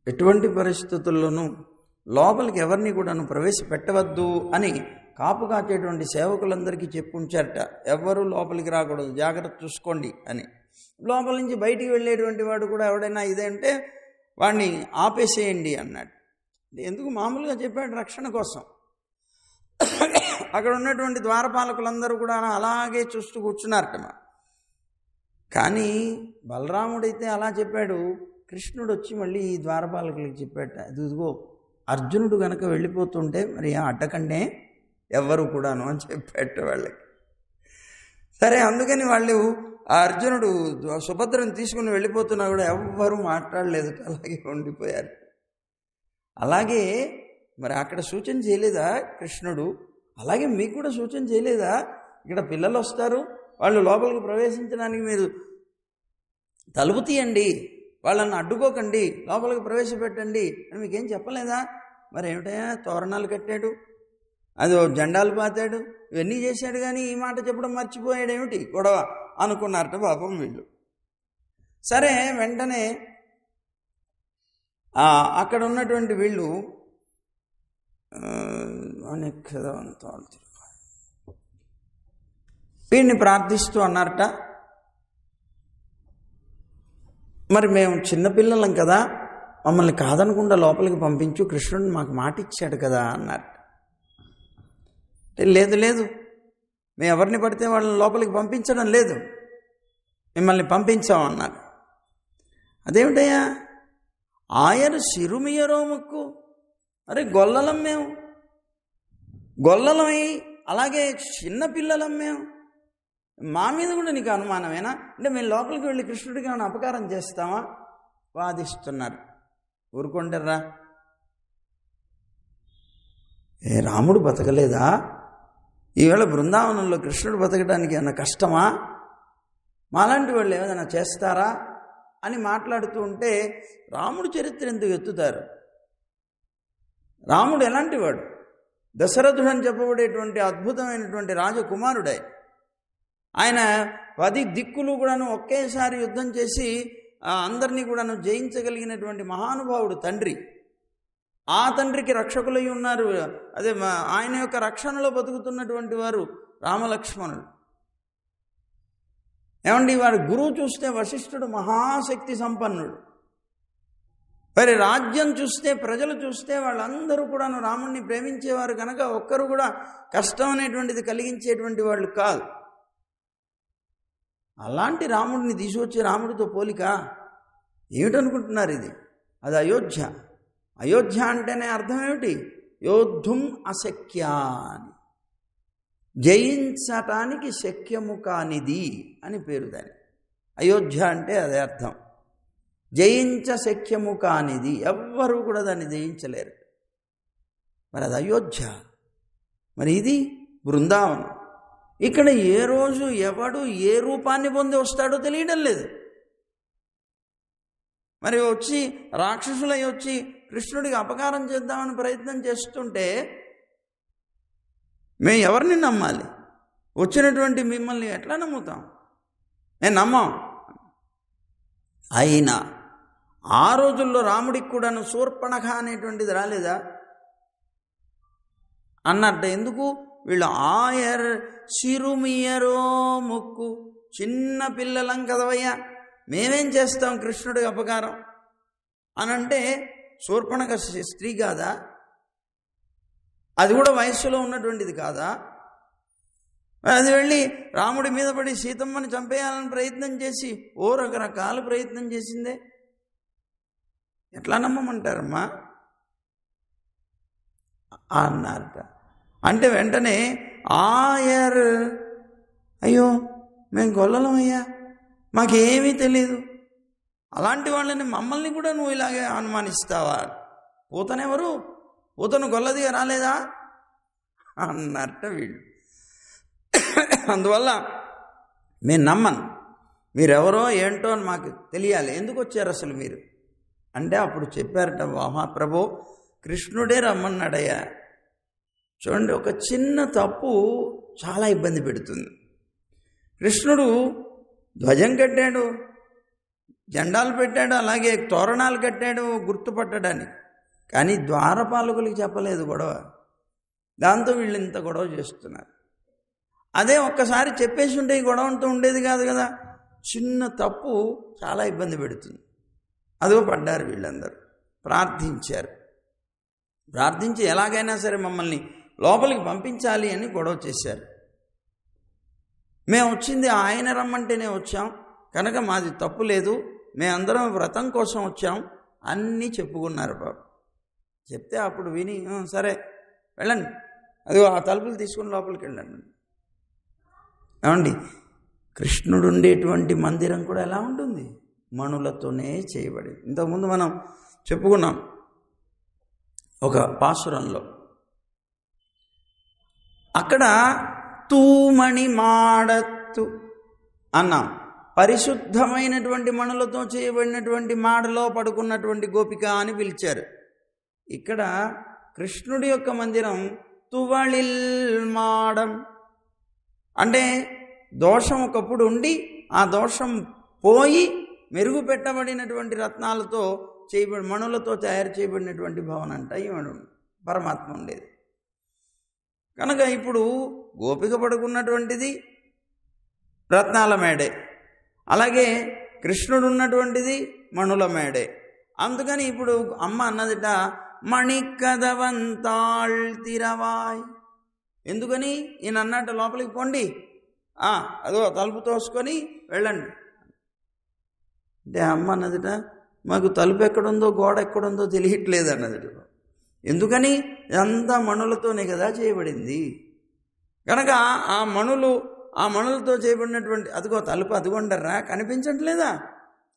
A: ఎటువంటి పరిస్థితుల్లోనూ లోపలికి ఎవరిని కూడాను ప్రవేశపెట్టవద్దు అని కాపు కాచేటువంటి సేవకులందరికీ చెప్పుంచారట. ఎవ్వరూ లోపలికి రాకూడదు, జాగ్రత్త చూసుకోండి అని. లోపల నుంచి బయటికి వెళ్ళేటువంటి వాడు కూడా ఎవడైనా ఇదంటే వాడిని ఆపేసేయండి అన్నాడు. ఎందుకు? మామూలుగా చెప్పాడు, రక్షణ కోసం. అక్కడ ఉన్నటువంటి ద్వారపాలకులందరూ కూడా అలాగే చూస్తూ కూర్చున్నారట. కానీ బలరాముడైతే అలా చెప్పాడు, కృష్ణుడు వచ్చి మళ్ళీ ఈ ద్వారపాలకులకి చెప్పాట, ఇదిగో అర్జునుడు కనుక వెళ్ళిపోతుంటే మరి అడ్డకండే ఎవ్వరు కూడాను అని చెప్పాట వాళ్ళకి. సరే, అందుకని వాళ్ళు ఆ అర్జునుడు సుభద్రను తీసుకుని వెళ్ళిపోతున్నా కూడా ఎవ్వరూ మాట్లాడలేదు, అలాగే ఉండిపోయారు. అలాగే మరి అక్కడ సూచన చేయలేదా కృష్ణుడు? అలాగే మీకు కూడా సూచన చేయలేదా? ఇక్కడ పిల్లలు వస్తారు, వాళ్ళు లోపలికి ప్రవేశించడానికి మీరు తలుపు తీయండి, వాళ్ళని అడ్డుకోకండి, లోపలికి ప్రవేశపెట్టండి అని మీకేం చెప్పలేదా? మరి ఏమిటయా తోరణాలు కట్టాడు, అదో జెండాలు పాతాడు, ఇవన్నీ చేశాడు, కానీ ఈ మాట చెప్పడం మర్చిపోయాడేమిటి గొడవ అనుకున్నారట పాపం వీళ్ళు. సరే, వెంటనే అక్కడ ఉన్నటువంటి వీళ్ళు వీడిని ప్రార్థిస్తూ అన్నారట, మరి మేము చిన్నపిల్లలం కదా, మమ్మల్ని కాదనకుండా లోపలికి పంపించు, కృష్ణుడు మాకు మాట ఇచ్చాడు కదా అన్నారు. లేదు లేదు, మేము ఎవరిని పడితే వాళ్ళని లోపలికి పంపించడం లేదు, మిమ్మల్ని పంపించామన్నారు. అదేమిటయ్యా, ఆయరు సిరుమియరో ముక్కు, అరే గొల్లలం మేము, గొల్లలమై అలాగే చిన్నపిల్లలం మేము, మా మీద కూడా నీకు అనుమానమేనా అంటే మేము లోపలికి వెళ్ళి కృష్ణుడికి ఏమైనా అపకారం చేస్తామా వాదిస్తున్నారు. ఊరుకుంటారా? రాముడు బతకలేదా? ఈవేళ బృందావనంలో కృష్ణుడు బతకడానికి ఏమైనా కష్టమా? మాలాంటి వాళ్ళు ఏమైనా చేస్తారా అని మాట్లాడుతూ ఉంటే రాముడు చరిత్ర ఎందుకు ఎత్తుతారు? రాముడు ఎలాంటి వాడు? దశరథుడు అని చెప్పబడేటువంటి అద్భుతమైనటువంటి రాజకుమారుడే. ఆయన 10 దిక్కులు కూడాను ఒకేసారి యుద్ధం చేసి అందరినీ కూడాను జయించగలిగినటువంటి మహానుభావుడు తండ్రి. ఆ తండ్రికి రక్షకులై ఉన్నారు. అదే ఆయన యొక్క రక్షణలో బతుకుతున్నటువంటి వారు రామలక్ష్మణుడు. ఏమండి, వారి గురువు చూస్తే వశిష్ఠుడు మహాశక్తి సంపన్నుడు. మరి రాజ్యం చూస్తే, ప్రజలు చూస్తే వాళ్ళందరూ కూడాను రాముణ్ణి ప్రేమించేవారు కనుక ఒక్కరు కూడా కష్టం అనేటువంటిది కలిగించేటువంటి వాళ్ళు కాదు. అలాంటి రాముడిని తీసుకొచ్చి రాముడితో పోలిక ఏమిటనుకుంటున్నారు? ఇది అది అయోధ్య. అయోధ్య అంటేనే అర్థం ఏమిటి? యోద్ధుం అశక్య అని, జయించటానికి శక్యము కానిది అని పేరు దాని. అయోధ్య అంటే అదే అర్థం. జయించ శక్యము కానిది, ఎవ్వరూ కూడా దాన్ని జయించలేరు. మరి అది అయోధ్య. మరి ఇది బృందావనం. ఇక్కడ ఏ రోజు ఎవడు ఏ రూపాన్ని పొంది వస్తాడో తెలియడం లేదు. మరి వచ్చి రాక్షసులై వచ్చి కృష్ణుడికి అపకారం చేద్దామని ప్రయత్నం చేస్తుంటే మేము ఎవరిని నమ్మాలి? వచ్చినటువంటి మిమ్మల్ని ఎట్లా నమ్ముతాం? నేను నమ్మం. అయినా ఆ రోజుల్లో రాముడికి కూడాను శూర్పణఖ అనేటువంటిది రాలేదా అన్నట్ట. ఎందుకు? వీళ్ళు ఆయర్ సిరుమియరో ముక్కు, చిన్న పిల్లలం కదవయ్యా, మేమేం చేస్తాం కృష్ణుడికి అపకారం అనంటే శూర్పణఖ స్త్రీ కాదా? అది కూడా వయస్సులో ఉన్నటువంటిది కాదా? అది వెళ్ళి రాముడి మీద పడి సీతమ్మని చంపేయాలని ప్రయత్నం చేసి రకరకాల ప్రయత్నం చేసిందే. ఎట్లా నమ్మమంటారమ్మా అన్నారట. అంటే వెంటనే ఆయర్, అయ్యో మేము గొల్లలమయ్యా, మాకేమీ తెలీదు, అలాంటి వాళ్ళని మమ్మల్ని కూడా నువ్వు ఇలాగే అనుమానిస్తావా? పూతనెవరు? పూతను గొల్లదిగా రాలేదా అన్నట్ట వీళ్ళు. అందువల్ల నేను నమ్మను, మీరెవరో ఏంటో అని మాకు తెలియాలి, ఎందుకు వచ్చారు అసలు మీరు అంటే అప్పుడు చెప్పారట, మహాప్రభు కృష్ణుడే రమ్మన్నాడయ్యా. చూడండి, ఒక చిన్న తప్పు చాలా ఇబ్బంది పెడుతుంది. కృష్ణుడు ధ్వజం కట్టాడు, జెండాలు పెట్టాడు, అలాగే తోరణాలు కట్టాడు గుర్తుపట్టడానికి, కానీ ద్వారపాలకులకి చెప్పలేదు గొడవ. దాంతో వీళ్ళు ఇంత గొడవ చేస్తున్నారు. అదే ఒక్కసారి చెప్పేసి ఉంటే ఈ గొడవ అంటూ ఉండేది కాదు కదా. చిన్న తప్పు చాలా ఇబ్బంది పెడుతుంది. అదో పడ్డారు వీళ్ళందరూ. ప్రార్థించారు. ప్రార్థించి ఎలాగైనా సరే మమ్మల్ని లోపలికి పంపించాలి అని గొడవ చేశారు. మేము వచ్చింది ఆయన రమ్మంటేనే వచ్చాం కనుక మాది తప్పు లేదు, మేమందరం వ్రతం కోసం వచ్చాం అన్నీ చెప్పుకున్నారు బాబు. చెప్తే అప్పుడు విని సరే వెళ్ళండి, అది ఆ తలుపులు తీసుకుని లోపలికి వెళ్ళండి. ఏమండి, కృష్ణుడు ఉండేటువంటి మందిరం కూడా ఎలా ఉంటుంది? మణులతోనే చేయబడింది. ఇంతకుముందు మనం చెప్పుకున్నాం ఒక పాసురంలో. అక్కడ తూమణి మాడత్తు అన్నాం. పరిశుద్ధమైనటువంటి మణులతో చేయబడినటువంటి మాడలో పడుకున్నటువంటి గోపిక అని పిలిచారు. ఇక్కడ కృష్ణుడి యొక్క మందిరం తువళిల్ మాడం అంటే దోషం ఒకప్పుడు ఉండి ఆ దోషం పోయి మెరుగు పెట్టబడినటువంటి రత్నాలతో చేయబడి మణులతో తయారు చేయబడినటువంటి భవనం అంట ఈమెడు పరమాత్మ ఉండేది. కనుక ఇప్పుడు గోపిక పడుకున్నటువంటిది రత్నాల మేడే, అలాగే కృష్ణుడు ఉన్నటువంటిది మణుల మేడే. అందుకని ఇప్పుడు అమ్మ అన్నదిట మణికదవంతాళ్ తిరవాయ్. ఎందుకని? ఈయన అన్నట్టు లోపలికి పోండి, అదో తలుపు తోసుకొని వెళ్ళండి అంటే అమ్మ అన్నదిట మాకు తలుపు ఎక్కడుందో గోడ ఎక్కడుందో తెలియట్లేదు అన్నదిట. ఎందుకని? ఇదంతా మణులతోనే కదా చేయబడింది. కనుక ఆ మణులు ఆ మణులతో చేయబడినటువంటి అదిగో తలుపు అదిగొండర్రా, కనిపించట్లేదా?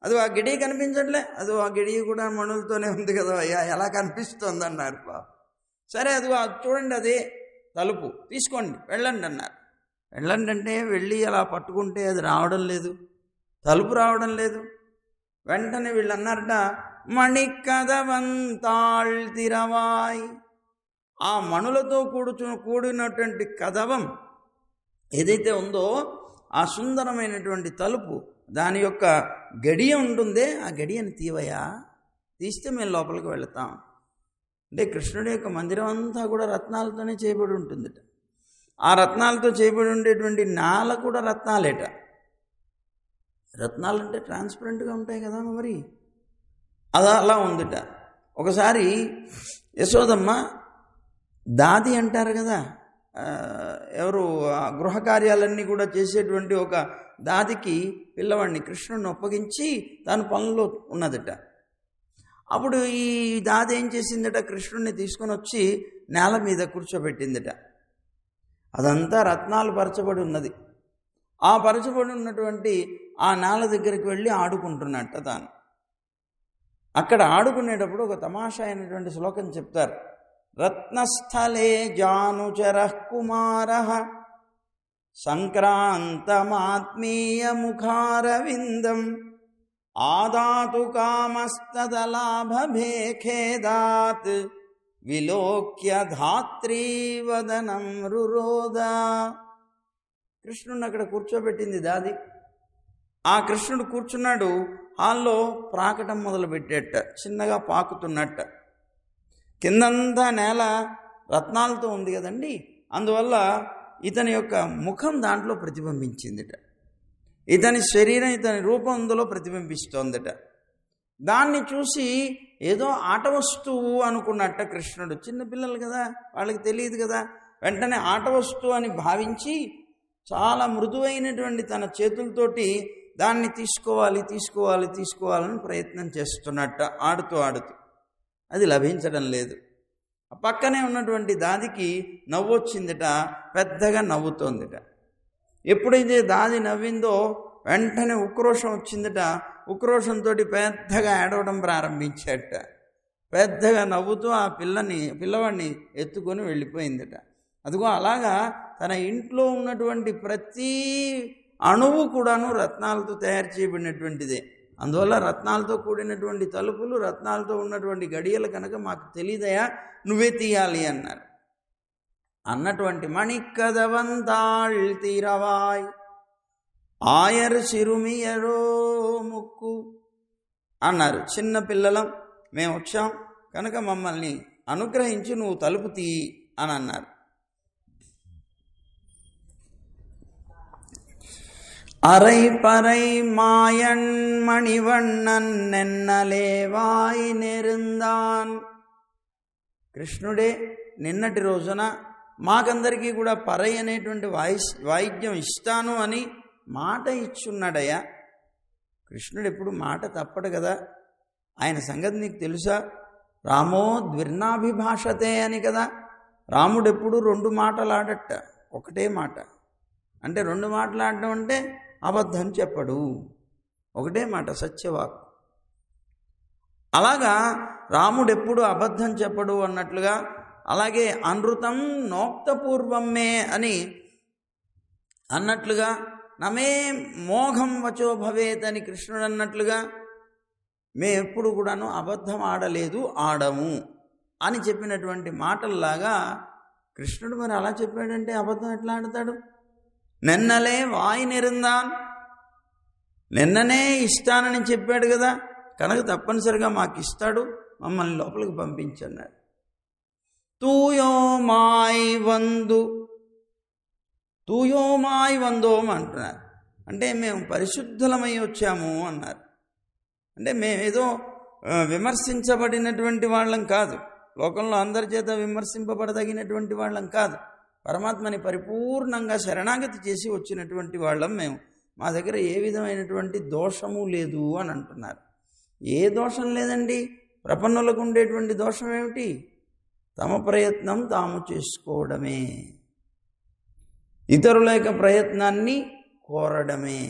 A: అది ఆ గిడి కనిపించట్లే, అది ఆ గిడి కూడా మణులతోనే ఉంది కదా అయ్యా, ఎలా కనిపిస్తుంది అన్నారు పాప. సరే అదిగో అది చూడండి, అదే తలుపు, తీసుకోండి వెళ్ళండి అన్నారు. వెళ్ళండి అంటే వెళ్ళి అలా పట్టుకుంటే అది రావడం లేదు, తలుపు రావడం లేదు. వెంటనే వీళ్ళు అన్నారట, మణికదవంతాళ్ తిరవాయ్. ఆ మణులతో కూడినటువంటి కదవం ఏదైతే ఉందో ఆ సుందరమైనటువంటి తలుపు, దాని యొక్క గడియ ఉంటుందే, ఆ గడియని తీవయా, తీస్తే మేము లోపలికి వెళతాం. అంటే కృష్ణుడి యొక్క మందిరం అంతా కూడా రత్నాలతోనే చేయబడి ఉంటుందిట. ఆ రత్నాలతో చేయబడి ఉండేటువంటి నాల కూడా రత్నాలేట. రత్నాలు అంటే ట్రాన్స్పరెంట్గా ఉంటాయి కదా, మరి అది అలా ఉందిట. ఒకసారి యశోదమ్మ దాది అంటారు కదా, ఎవరు గృహ కార్యాలన్నీ కూడా చేసేటువంటి ఒక దాదికి పిల్లవాడిని కృష్ణుడిని ఒప్పగించి తాను పనుల్లో ఉన్నదట. అప్పుడు ఈ దాది ఏం చేసిందట, కృష్ణుడిని తీసుకొని వచ్చి నేల మీద కూర్చోబెట్టిందట. అదంతా రత్నాలు పరచబడి ఉన్నది. ఆ పరచబడి ఉన్నటువంటి ఆ నేల దగ్గరికి వెళ్ళి ఆడుకుంటున్నట్ట తాను. అక్కడ ఆడుకునేటప్పుడు ఒక తమాషా అయినటువంటి శ్లోకం చెప్తారు. రత్నస్థలే జానుచరః కుమారః సంక్రాంతమాత్మీయ ముఖారవిందం ఆదాతు కామస్తదలాభభేఖేదాత్ విలోక్య ధాత్రీవదనం రురోదా. కృష్ణుడిని అక్కడ కూర్చోబెట్టింది దాది. ఆ కృష్ణుడు కూర్చున్నాడు. హాల్లో ప్రాకటం మొదలుపెట్టేట, చిన్నగా పాకుతున్నట్ట. కిందంతా నేల రత్నాలతో ఉంది కదండి, అందువల్ల ఇతని యొక్క ముఖం దాంట్లో ప్రతిబింబించిందిట. ఇతని శరీరం, ఇతని రూపం అందులో ప్రతిబింబిస్తోందట. దాన్ని చూసి ఏదో ఆట వస్తువు అనుకున్నట్ట కృష్ణుడు. చిన్నపిల్లలు కదా, వాళ్ళకి తెలియదు కదా. వెంటనే ఆట వస్తువు అని భావించి చాలా మృదువైనటువంటి తన చేతులతోటి దాన్ని తీసుకోవాలని ప్రయత్నం చేస్తున్నట్ట, ఆడుతూ అది లభించడం లేదు. ఆ పక్కనే ఉన్నటువంటి దాదికి నవ్వొచ్చిందిట, పెద్దగా నవ్వుతోందిట. ఎప్పుడైతే దాది నవ్విందో వెంటనే ఉక్రోషం వచ్చిందిట. ఉక్రోషంతో పెద్దగా ఏడవడం ప్రారంభించాట. పెద్దగా నవ్వుతూ ఆ పిల్లవాడిని ఎత్తుకొని వెళ్ళిపోయిందిట. అదిగో అలాగా తన ఇంట్లో ఉన్నటువంటి ప్రతి అణువు కూడాను రత్నాలతో తయారు చేయబడినటువంటిదే. అందువల్ల రత్నాలతో కూడినటువంటి తలుపులు, రత్నాలతో ఉన్నటువంటి గడియలు కనుక మాకు తెలియదయా, నువ్వే తీయాలి అన్నారు. అన్నటువంటి మణికదవంతాళ్ తీరవాయ్ ఆయర్ సిరుమియరో ముక్కు అన్నారు. చిన్న పిల్లలం మేము వచ్చాం కనుక మమ్మల్ని అనుగ్రహించి నువ్వు తలుపు తీయి అని అన్నారు. అరై పరై మాయన్ మణివண்ணన్ నెన్నలేవాయి నెరుందాన్. కృష్ణుడే నిన్నటి రోజున మాకందరికీ కూడా పరై అనేటువంటి వాయిద్యం ఇస్తాను అని మాట ఇచ్చున్నాడయ్యా. కృష్ణుడు ఎప్పుడు మాట తప్పడు కదా. ఆయన సంగతి నీకు తెలుసా? రామో ద్విర్నాభిభాషతే అని కదా. రాముడు ఎప్పుడు 2 మాటలు ఆడట, ఒకటే మాట. అంటే 2 మాటలు ఆడడం అంటే అబద్ధం చెప్పడు, ఒకటే మాట, సత్యవాక్. అలాగా రాముడు ఎప్పుడు అబద్ధం చెప్పడు అన్నట్లుగా, అలాగే అనృతం నోక్తపూర్వమే అని అన్నట్లుగా, నమే మోఘం వచో భవేత్ అని కృష్ణుడు అన్నట్లుగా, మేమెప్పుడు కూడాను అబద్ధం ఆడలేదు, ఆడము అని చెప్పినటువంటి మాటల్లాగా కృష్ణుడు మరి అలా చెప్పాడంటే అబద్ధం ఎట్లా ఆడతాడు? నిన్నలే వాయి నిరుందాన్, నిన్ననే ఇస్తానని చెప్పాడు కదా, కనుక తప్పనిసరిగా మాకు ఇస్తాడు, మమ్మల్ని లోపలికి పంపించన్నారు. తూయో మాయ్ వందోం అంటున్నారు. అంటే మేము పరిశుద్ధులమై వచ్చాము అన్నారు. అంటే మేమేదో విమర్శించబడినటువంటి వాళ్ళం కాదు, లోకంలో అందరి చేత విమర్శింపబడదగినటువంటి వాళ్ళం కాదు, పరమాత్మని పరిపూర్ణంగా శరణాగతి చేసి వచ్చినటువంటి వాళ్ళం మేము. మా దగ్గర ఏ విధమైనటువంటి దోషము లేదు అని అంటున్నారు. ఏ దోషం లేదండి. ప్రపన్నులకు ఉండేటువంటి దోషం ఏమిటి? తమ ప్రయత్నం తాము చేసుకోవడమే. ఇతరుల యొక్క ప్రయత్నాన్ని కోరడమే.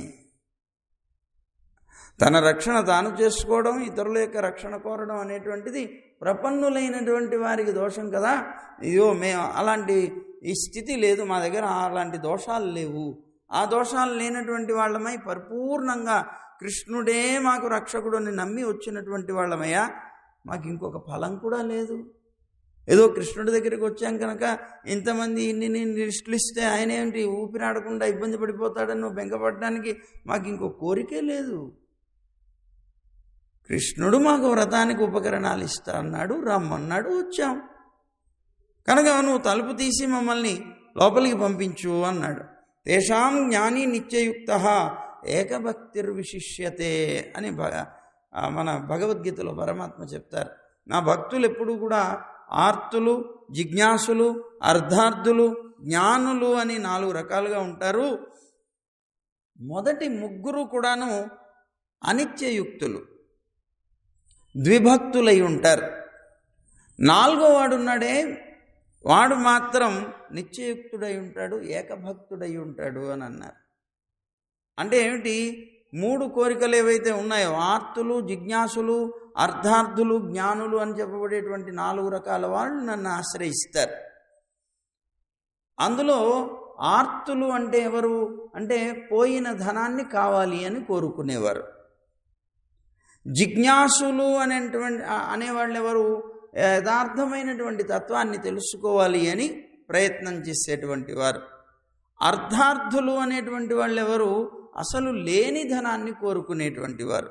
A: తన రక్షణ తాను చేసుకోవడం, ఇతరుల యొక్క రక్షణ కోరడం అనేటువంటిది ప్రపన్నులైనటువంటి వారికి దోషం కదా. అయ్యో మేము అలాంటి ఈ స్థితి లేదు, మా దగ్గర అలాంటి దోషాలు లేవు. ఆ దోషాలు లేనటువంటి వాళ్ళమై పరిపూర్ణంగా కృష్ణుడే మాకు రక్షకుడు అని నమ్మి వచ్చినటువంటి వాళ్ళమయ్యా, మాకు ఇంకొక ఫలం కూడా లేదు. ఏదో కృష్ణుడి దగ్గరికి వచ్చాం కనుక ఇంతమంది ఇన్ని లిస్టులు ఇస్తే ఆయన ఏంటి ఊపిరాడకుండా ఇబ్బంది పడిపోతాడని నువ్వు బెంగపడడానికి మాకు ఇంకో కోరికే లేదు. కృష్ణుడు మాకు వ్రతానికి ఉపకరణాలు ఇస్తా అన్నాడు, రమ్మన్నాడు, వచ్చాం కనుక నువ్వు తలుపు తీసి మమ్మల్ని లోపలికి పంపించు అన్నాడు. తేషాం జ్ఞాని నిత్యయుక్త ఏకభక్తిర్విశిష్యతే అని మన భగవద్గీతలో పరమాత్మ చెప్తారు. నా భక్తులు ఎప్పుడు కూడా ఆర్తులు, జిజ్ఞాసులు, అర్ధార్థులు, జ్ఞానులు అని 4 రకాలుగా ఉంటారు. మొదటి 3 కూడాను అనిత్యయుక్తులు, ద్విభక్తులై ఉంటారు. 4వ వాడున్నాడే వాడు మాత్రం నిత్యయుక్తుడై ఉంటాడు, ఏకభక్తుడై ఉంటాడు అని అన్నారు. అంటే ఏమిటి? 3 కోరికలు ఏవైతే ఉన్నాయో ఆర్తులు, జిజ్ఞాసులు, అర్ధార్థులు, జ్ఞానులు అని చెప్పబడేటువంటి 4 రకాల వాళ్ళు నన్ను ఆశ్రయిస్తారు. అందులో ఆర్తులు అంటే ఎవరు అంటే పోయిన ధనాన్ని కావాలి అని కోరుకునేవారు. జిజ్ఞాసులు అనేవాళ్ళు ఎవరు? యథార్థమైనటువంటి తత్వాన్ని తెలుసుకోవాలి అని ప్రయత్నం చేసేటువంటి వారు. అర్ధార్థులు అనేటువంటి వాళ్ళు ఎవరు? అసలు లేని ధనాన్ని కోరుకునేటువంటి వారు.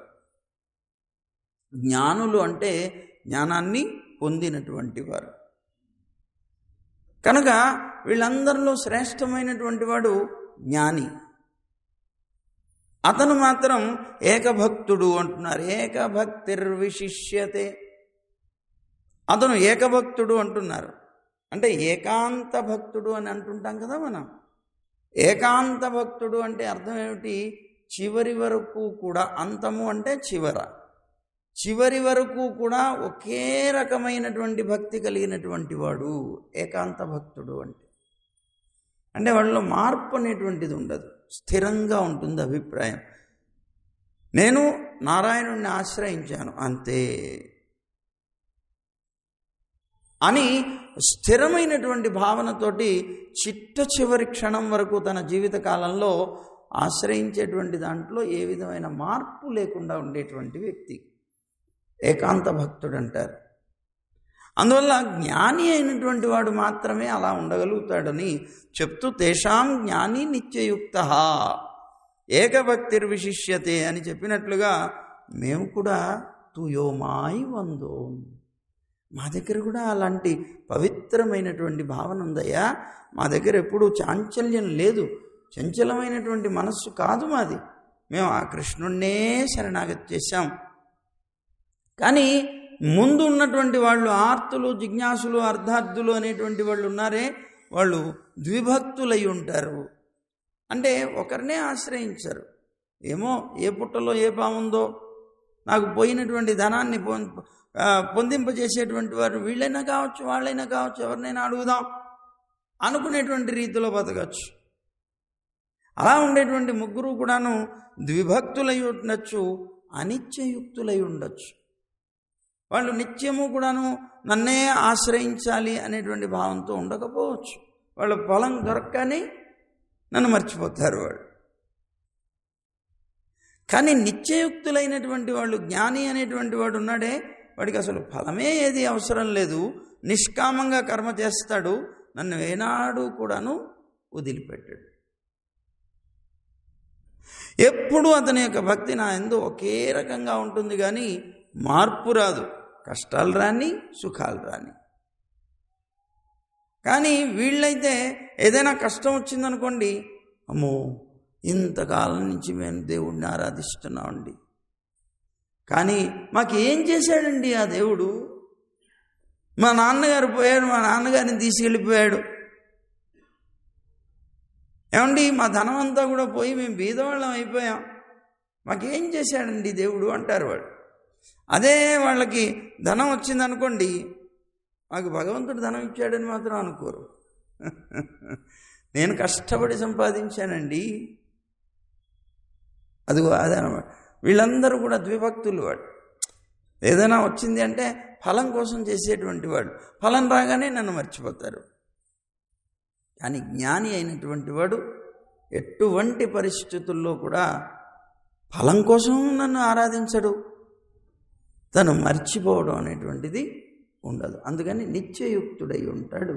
A: జ్ఞానులు అంటే జ్ఞానాన్ని పొందినటువంటి వారు. కనుక వీళ్ళందరిలో శ్రేష్టమైనటువంటి వాడు జ్ఞాని. అతను మాత్రం ఏకభక్తుడు అంటున్నారు. ఏకభక్తిర్విశిష్యతే, అతను ఏకభక్తుడు అంటున్నారు. అంటే ఏకాంత భక్తుడు అని అంటుంటాం కదా మనం. ఏకాంత భక్తుడు అంటే అర్థం ఏమిటి? చివరి వరకు కూడా, అంతము అంటే చివరి వరకు కూడా ఒకే రకమైనటువంటి భక్తి కలిగినటువంటి వాడు ఏకాంత భక్తుడు అంటే వాళ్ళలో మార్పు అనేటువంటిది ఉండదు, స్థిరంగా ఉంటుంది అభిప్రాయం. నేను నారాయణుడిని ఆశ్రయించాను అంతే అని స్థిరమైనటువంటి భావనతోటి చిట్ట చివరి క్షణం వరకు తన జీవిత కాలంలో ఆశ్రయించేటువంటి దాంట్లో ఏ విధమైన మార్పు లేకుండా ఉండేటువంటి వ్యక్తి ఏకాంత భక్తుడు అంటారు. అందువల్ల జ్ఞాని అయినటువంటి వాడు మాత్రమే అలా ఉండగలుగుతాడని చెప్తూ తేషాం జ్ఞాని నిత్యయుక్త ఏకభక్తిర్విశిష్యతే అని చెప్పినట్లుగా మేము కూడా తుయోమాయి వందో, మా దగ్గర కూడా అలాంటి పవిత్రమైనటువంటి భావన ఉందయ్యా. మా దగ్గర ఎప్పుడూ చాంచల్యం లేదు, చంచలమైనటువంటి మనస్సు కాదు మాది. మేము ఆ కృష్ణుణ్ణే శరణాగతి చేశాం. కానీ ముందు ఉన్నటువంటి వాళ్ళు ఆర్తులు, జిజ్ఞాసులు, అర్ధార్థులు అనేటువంటి వాళ్ళు ఉన్నారే, వాళ్ళు ద్విభక్తులై ఉంటారు. అంటే ఒకరినే ఆశ్రయించరు. ఏమో ఏ పుట్టలో ఏ పాముందో, నాకు పోయినటువంటి ధనాన్ని పొందింపజేసేటువంటి వారు వీళ్ళైనా కావచ్చు, వాళ్ళైనా కావచ్చు, ఎవరినైనా అడుగుదాం అనుకునేటువంటి రీతిలో బతకచ్చు. అలా ఉండేటువంటి 3 కూడాను ద్విభక్తులై ఉండొచ్చు, అనిత్యయుక్తులై ఉండొచ్చు. వాళ్ళు నిత్యము కూడాను నన్నే ఆశ్రయించాలి అనేటువంటి భావంతో ఉండకపోవచ్చు. వాళ్ళ ఫలం దొరకని నన్ను మర్చిపోతారు వాళ్ళు. కానీ నిత్యయుక్తులైనటువంటి వాళ్ళు, జ్ఞాని అనేటువంటి వాడు ఉన్నాడే, వాడికి అసలు ఫలమే ఏది అవసరం లేదు, నిష్కామంగా కర్మ చేస్తాడు, నన్ను ఏనాడు కూడాను వదిలిపెట్టాడు. ఎప్పుడూ అతని యొక్క భక్తి నా యందు ఒకే రకంగా ఉంటుంది, కానీ మార్పు రాదు. కష్టాలు రాని, సుఖాలు రాని. కానీ వీళ్ళైతే ఏదైనా కష్టం వచ్చిందనుకోండి, అమ్మో ఇంతకాలం నుంచి మేము దేవుడిని ఆరాధిస్తున్నామండి, కానీ మాకేం చేశాడండి ఆ దేవుడు? మా నాన్నగారు పోయాడు, మా నాన్నగారిని తీసుకెళ్ళిపోయాడు, ఏమండి మా ధనం అంతా కూడా పోయి మేము బీదవాళ్ళం అయిపోయాం, మాకేం చేశాడండి దేవుడు అంటారు వాడు. అదే వాళ్ళకి ధనం వచ్చిందనుకోండి, మాకు భగవంతుడు ధనం ఇచ్చాడని మాత్రం అనుకోరు. నేను కష్టపడి సంపాదించానండి. అదిగో అదనమాట. వీళ్ళందరూ కూడా ద్విభక్తులు. వాడు ఏదైనా వచ్చింది అంటే ఫలం కోసం చేసేటువంటి వాడు, ఫలం రాగానే నన్ను మర్చిపోతారు. కానీ జ్ఞాని అయినటువంటి వాడు ఎటువంటి పరిస్థితుల్లో కూడా ఫలం కోసం నన్ను ఆరాధించడు, తను మర్చిపోవడం అనేటువంటిది ఉండదు. అందుకని నిత్యయుక్తుడై ఉంటాడు,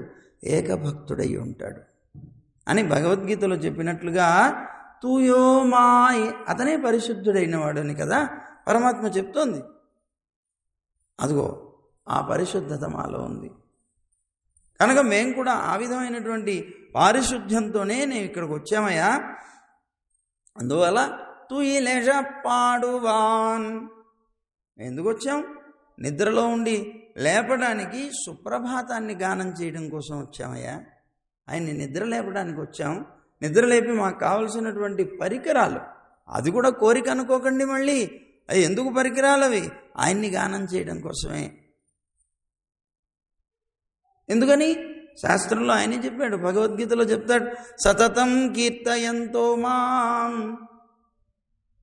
A: ఏకభక్తుడై ఉంటాడు అని భగవద్గీతలో చెప్పినట్లుగా తూయో మాయ్, అతనే పరిశుద్ధుడైన వాడని కదా పరమాత్మ చెప్తోంది. అదిగో ఆ పరిశుద్ధత మాలో ఉంది కనుక మేము కూడా ఆ విధమైనటువంటి పారిశుద్ధ్యంతోనే నేను ఇక్కడికి వచ్చామయ్యా. అందువల్ల తూయి లేజ పాడువాన్, ఎందుకు వచ్చాం? నిద్రలో ఉండి లేపడానికి, సుప్రభాతాన్ని గానం చేయడం కోసం వచ్చామయ్యా. ఆయన్ని నిద్ర లేపడానికి వచ్చాం. నిద్ర లేపి మాకు కావలసినటువంటి పరికరాలు, అది కూడా కోరిక అనుకోకండి మళ్ళీ, అవి ఎందుకు పరికరాలు? అవి ఆయన్ని గానం చేయడం కోసమే. ఎందుకని? శాస్త్రంలో ఆయనే చెప్పాడు, భగవద్గీతలో చెప్తాడు, సతతం కీర్తయంతో మాం,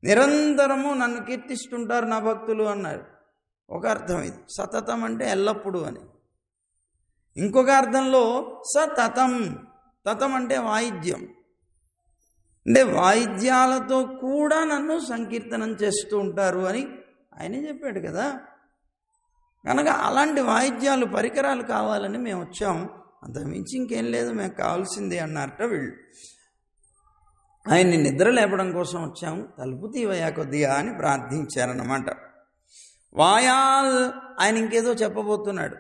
A: నిరంతరము నన్ను కీర్తిస్తుంటారు నా భక్తులు అన్నారు. ఒక అర్థం ఇది, సతతం అంటే ఎల్లప్పుడూ అని. ఇంకొక అర్థంలో సతతం, తతం అంటే వాయిద్యం, అంటే వాయిద్యాలతో కూడా నన్ను సంకీర్తనం చేస్తూ ఉంటారు అని ఆయనే చెప్పాడు కదా. కనుక అలాంటి వాయిద్యాలు, పరికరాలు కావాలని మేము వచ్చాం, అంతకుమించి ఇంకేం లేదు, మేము కావాల్సిందే అన్నారట వీళ్ళు. ఆయన్ని నిద్ర లేపడం కోసం వచ్చాము, తలుపు తీవయా కొద్దిగా అని ప్రార్థించారన్నమాట. వాయాల్, ఆయన ఇంకేదో చెప్పబోతున్నాడు.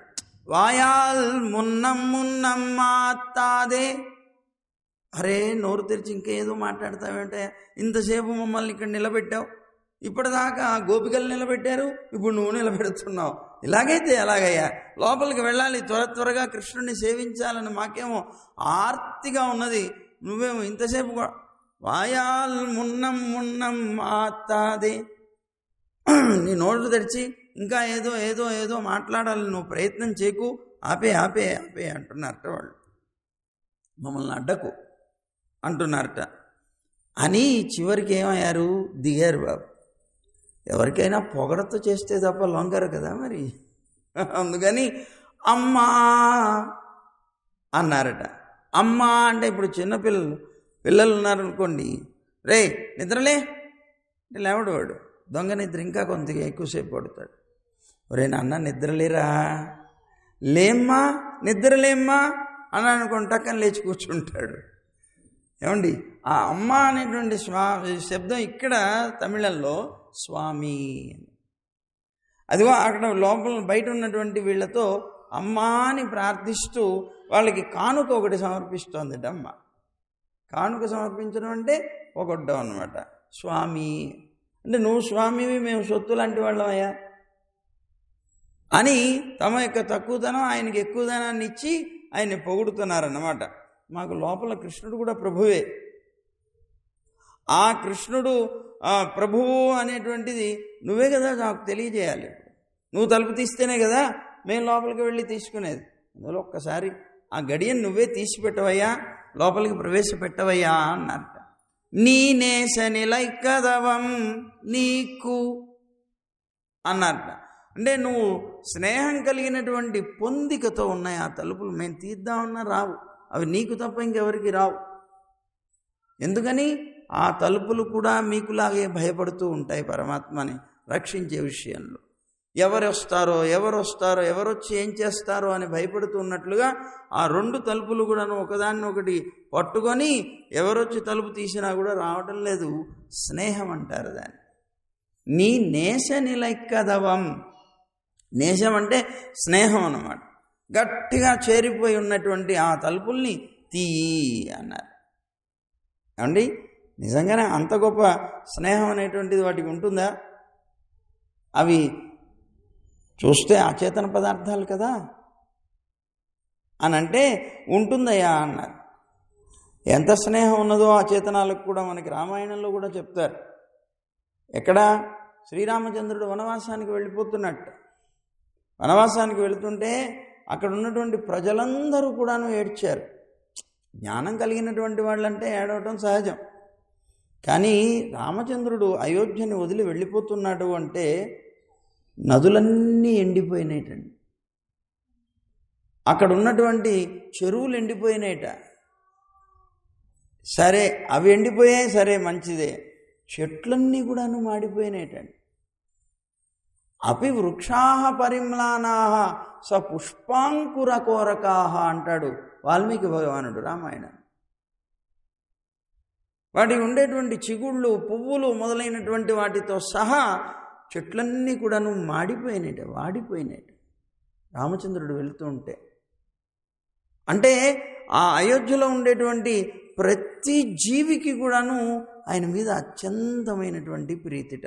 A: వాయాల్ మున్నం మున్నం మాతాదే, అరే నోరు తెరిచి ఇంకేదో మాట్లాడతావేంటే, ఇంతసేపు మమ్మల్ని ఇక్కడ నిలబెట్టావు, ఇప్పటిదాకా గోపికలు నిలబెట్టారు, ఇప్పుడు నువ్వు నిలబెడుతున్నావు, ఇలాగైతే ఎలాగయ్యా? లోపలికి వెళ్ళాలి, త్వరగా కృష్ణుడిని సేవించాలని మాకేమో ఆర్తిగా ఉన్నది, నువ్వేమో ఇంతసేపు. వాయాల్ మున్నం మున్నం మాతాదే, నీ నోరు తెరిచి ఇంకా ఏదో ఏదో ఏదో మాట్లాడాలి నువ్వు ప్రయత్నం చేయకు, ఆపే ఆపే ఆపే అంటున్నారట వాళ్ళు. మమ్మల్ని అడ్డకు అంటున్నారట. అని చివరికి ఏమయ్యారు? దిగారు బాబు. ఎవరికైనా పొగడతో చేస్తే తప్ప లొంగరు కదా మరి. అందుకని అమ్మా అన్నారట. అమ్మా అంటే ఇప్పుడు పిల్లలు ఉన్నారనుకోండి, రే నిద్రలే అంటే లేవడు వాడు, దొంగ నిద్ర ఇంకా కొంతగా ఎక్కువసేపు పడుతాడు. ఒరే నాన్న నిద్రలేరా, లేమ్మా నిద్రలేమ్మా అని అనుకోండి, టక్కన లేచి కూర్చుంటాడు. ఏమండి, ఆ అమ్మ అనేటువంటి శబ్దం ఇక్కడ తమిళంలో స్వామి అని, అదిగో అక్కడ లోపల బయట ఉన్నటువంటి వీళ్ళతో అమ్మా అని ప్రార్థిస్తూ వాళ్ళకి కానుక ఒకటి సమర్పిస్తోంది అమ్మ. కానుక సమర్పించడం అంటే పొగొడ్డం అన్నమాట. స్వామి అంటే నువ్వు స్వామివి, మేము సొత్తు లాంటి వాళ్ళమయ్యా అని తమ యొక్క తక్కువతనం ఆయనకి ఎక్కువదనాన్ని ఇచ్చి ఆయన్ని పొగుడుతున్నారన్నమాట. మాకు లోపల కృష్ణుడు కూడా ప్రభువే. ఆ కృష్ణుడు ప్రభువు అనేటువంటిది నువ్వే కదా నాకు తెలియజేయాలి. నువ్వు తలుపు తీస్తేనే కదా మేము లోపలికి వెళ్ళి తీసుకునేది. అందులో ఒక్కసారి ఆ గడియను నువ్వే తీసిపెట్టవయ్యా, లోపలికి ప్రవేశపెట్టవయ్యా అన్నారట. నీ నేస నిలైకదవం నీకు అన్నారట. అంటే నువ్వు స్నేహం కలిగినటువంటి పొందికతో ఉన్నాయి ఆ తలుపులు, మేము తీద్దామన్నా రావు, అవి నీకు తప్ప ఇంకెవరికి రావు. ఎందుకని? ఆ తలుపులు కూడా మీకులాగే భయపడుతూ ఉంటాయి పరమాత్మని రక్షించే విషయంలో. ఎవరొస్తారో ఎవరొచ్చి ఏం చేస్తారో అని భయపడుతూ ఉన్నట్లుగా ఆ రెండు తలుపులు కూడాను ఒకదాన్ని ఒకటి పట్టుకొని ఎవరొచ్చి తలుపు తీసినా కూడా రావటం లేదు. స్నేహం అంటారు దాన్ని. నీ నేస నిలైకదవం, నేశం అంటే స్నేహం అన్నమాట. గట్టిగా చేరిపోయి ఉన్నటువంటి ఆ తలుపుల్ని తీయి అన్నారు. ఏమండి, నిజంగానే అంత గొప్ప స్నేహం అనేటువంటిది వాటికి ఉంటుందా? అవి చూస్తే అచేతన పదార్థాలు కదా అని అంటే ఉంటుందయ్యా అన్నారు. ఎంత స్నేహం ఉన్నదో అచేతనాలకు కూడా మనకి రామాయణంలో కూడా చెప్తారు. ఎక్కడ? శ్రీరామచంద్రుడు వనవాసానికి వెళ్ళిపోతున్నట్టు. వనవాసానికి వెళుతుంటే అక్కడ ఉన్నటువంటి ప్రజలందరూ కూడాను ఏడ్చారు. జ్ఞానం కలిగినటువంటి వాళ్ళంటే ఏడవటం సహజం. కానీ రామచంద్రుడు అయోధ్యని వదిలి వెళ్ళిపోతున్నాడు అంటే నదులన్నీ ఎండిపోయినాయిటండి. అక్కడ ఉన్నటువంటి చెరువులు ఎండిపోయినాయిట. సరే, అవి ఎండిపోయాయి, సరే మంచిదే. చెట్లన్నీ కూడాను మాడిపోయినాయిటండి. అపి వృక్షాః పరిమ్లానాః స పుష్పాంకుర కోరకాః అంటాడు వాల్మీకి భగవానుడు రామాయణం. వాటికి ఉండేటువంటి చిగుళ్ళు, పువ్వులు మొదలైనటువంటి వాటితో సహా చెట్లన్నీ కూడాను మాడిపోయినాయి, వాడిపోయినాయి రామచంద్రుడు వెళుతూ ఉంటే. అంటే ఆ అయోధ్యలో ఉండేటువంటి ప్రతి జీవికి కూడాను ఆయన మీద అత్యంతమైనటువంటి ప్రీతిట.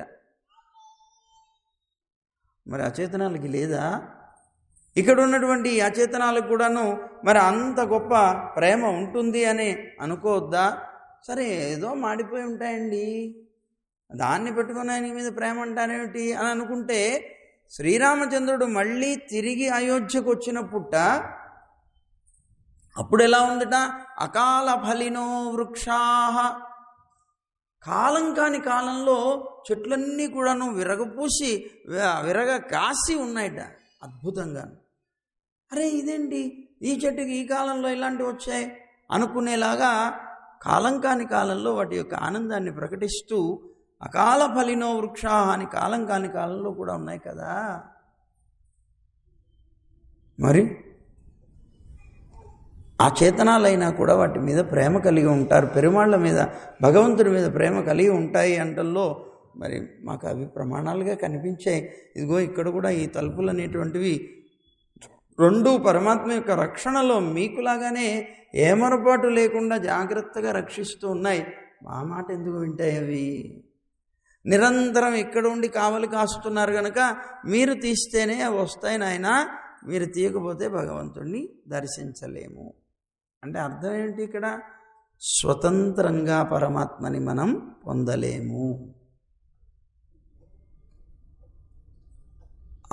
A: మరి అచేతనాలకి లేదా? ఇక్కడ ఉన్నటువంటి అచేతనాలకు కూడాను మరి అంత గొప్ప ప్రేమ ఉంటుంది అని అనుకోవద్దా? సరే, ఏదో మాడిపోయి ఉంటాయండి, దాన్ని పెట్టుకుని ఆయన మీద ప్రేమ అంటానేమిటి అని అనుకుంటే, శ్రీరామచంద్రుడు మళ్ళీ తిరిగి అయోధ్యకు వచ్చినప్పుట అప్పుడు ఎలా ఉందట? అకాల ఫలినో వృక్షాః. కాలం కాని కాలంలో చెట్లన్నీ కూడాను విరగపూసి విరగ కాసి ఉన్నాయట అద్భుతంగా. అరే ఇదేంటి, ఈ చెట్టుకి ఈ కాలంలో ఇలాంటివి వచ్చాయి అనుకునేలాగా కాలం కాని కాలంలో వాటి యొక్క ఆనందాన్ని ప్రకటిస్తూ అకాల ఫలినో వృక్షాః అని కాలం కాని కాలంలో కూడా ఉన్నాయి కదా. మరి ఆ చేతనాలైనా కూడా వాటి మీద ప్రేమ కలిగి ఉంటారు, పెరుమాళ్ళ మీద, భగవంతుడి మీద ప్రేమ కలిగి ఉంటాయి అంటల్లో మరి మాకు అవి ప్రమాణాలుగా కనిపించాయి. ఇదిగో ఇక్కడ కూడా ఈ తలుపులు అనేటువంటివి రెండు పరమాత్మ యొక్క రక్షణలో మీకులాగానే ఏమరపాటు లేకుండా జాగ్రత్తగా రక్షిస్తూ ఉన్నాయి. మా మాట ఎందుకు వింటాయి అవి? నిరంతరం ఇక్కడ ఉండి కావలి కాస్తున్నారు కనుక మీరు తీస్తేనే అవి వస్తాయి నాయన, మీరు తీయకపోతే భగవంతుడిని దర్శించలేము. అంటే అర్థం ఏంటి? ఇక్కడ స్వతంత్రంగా పరమాత్మని మనం పొందలేము.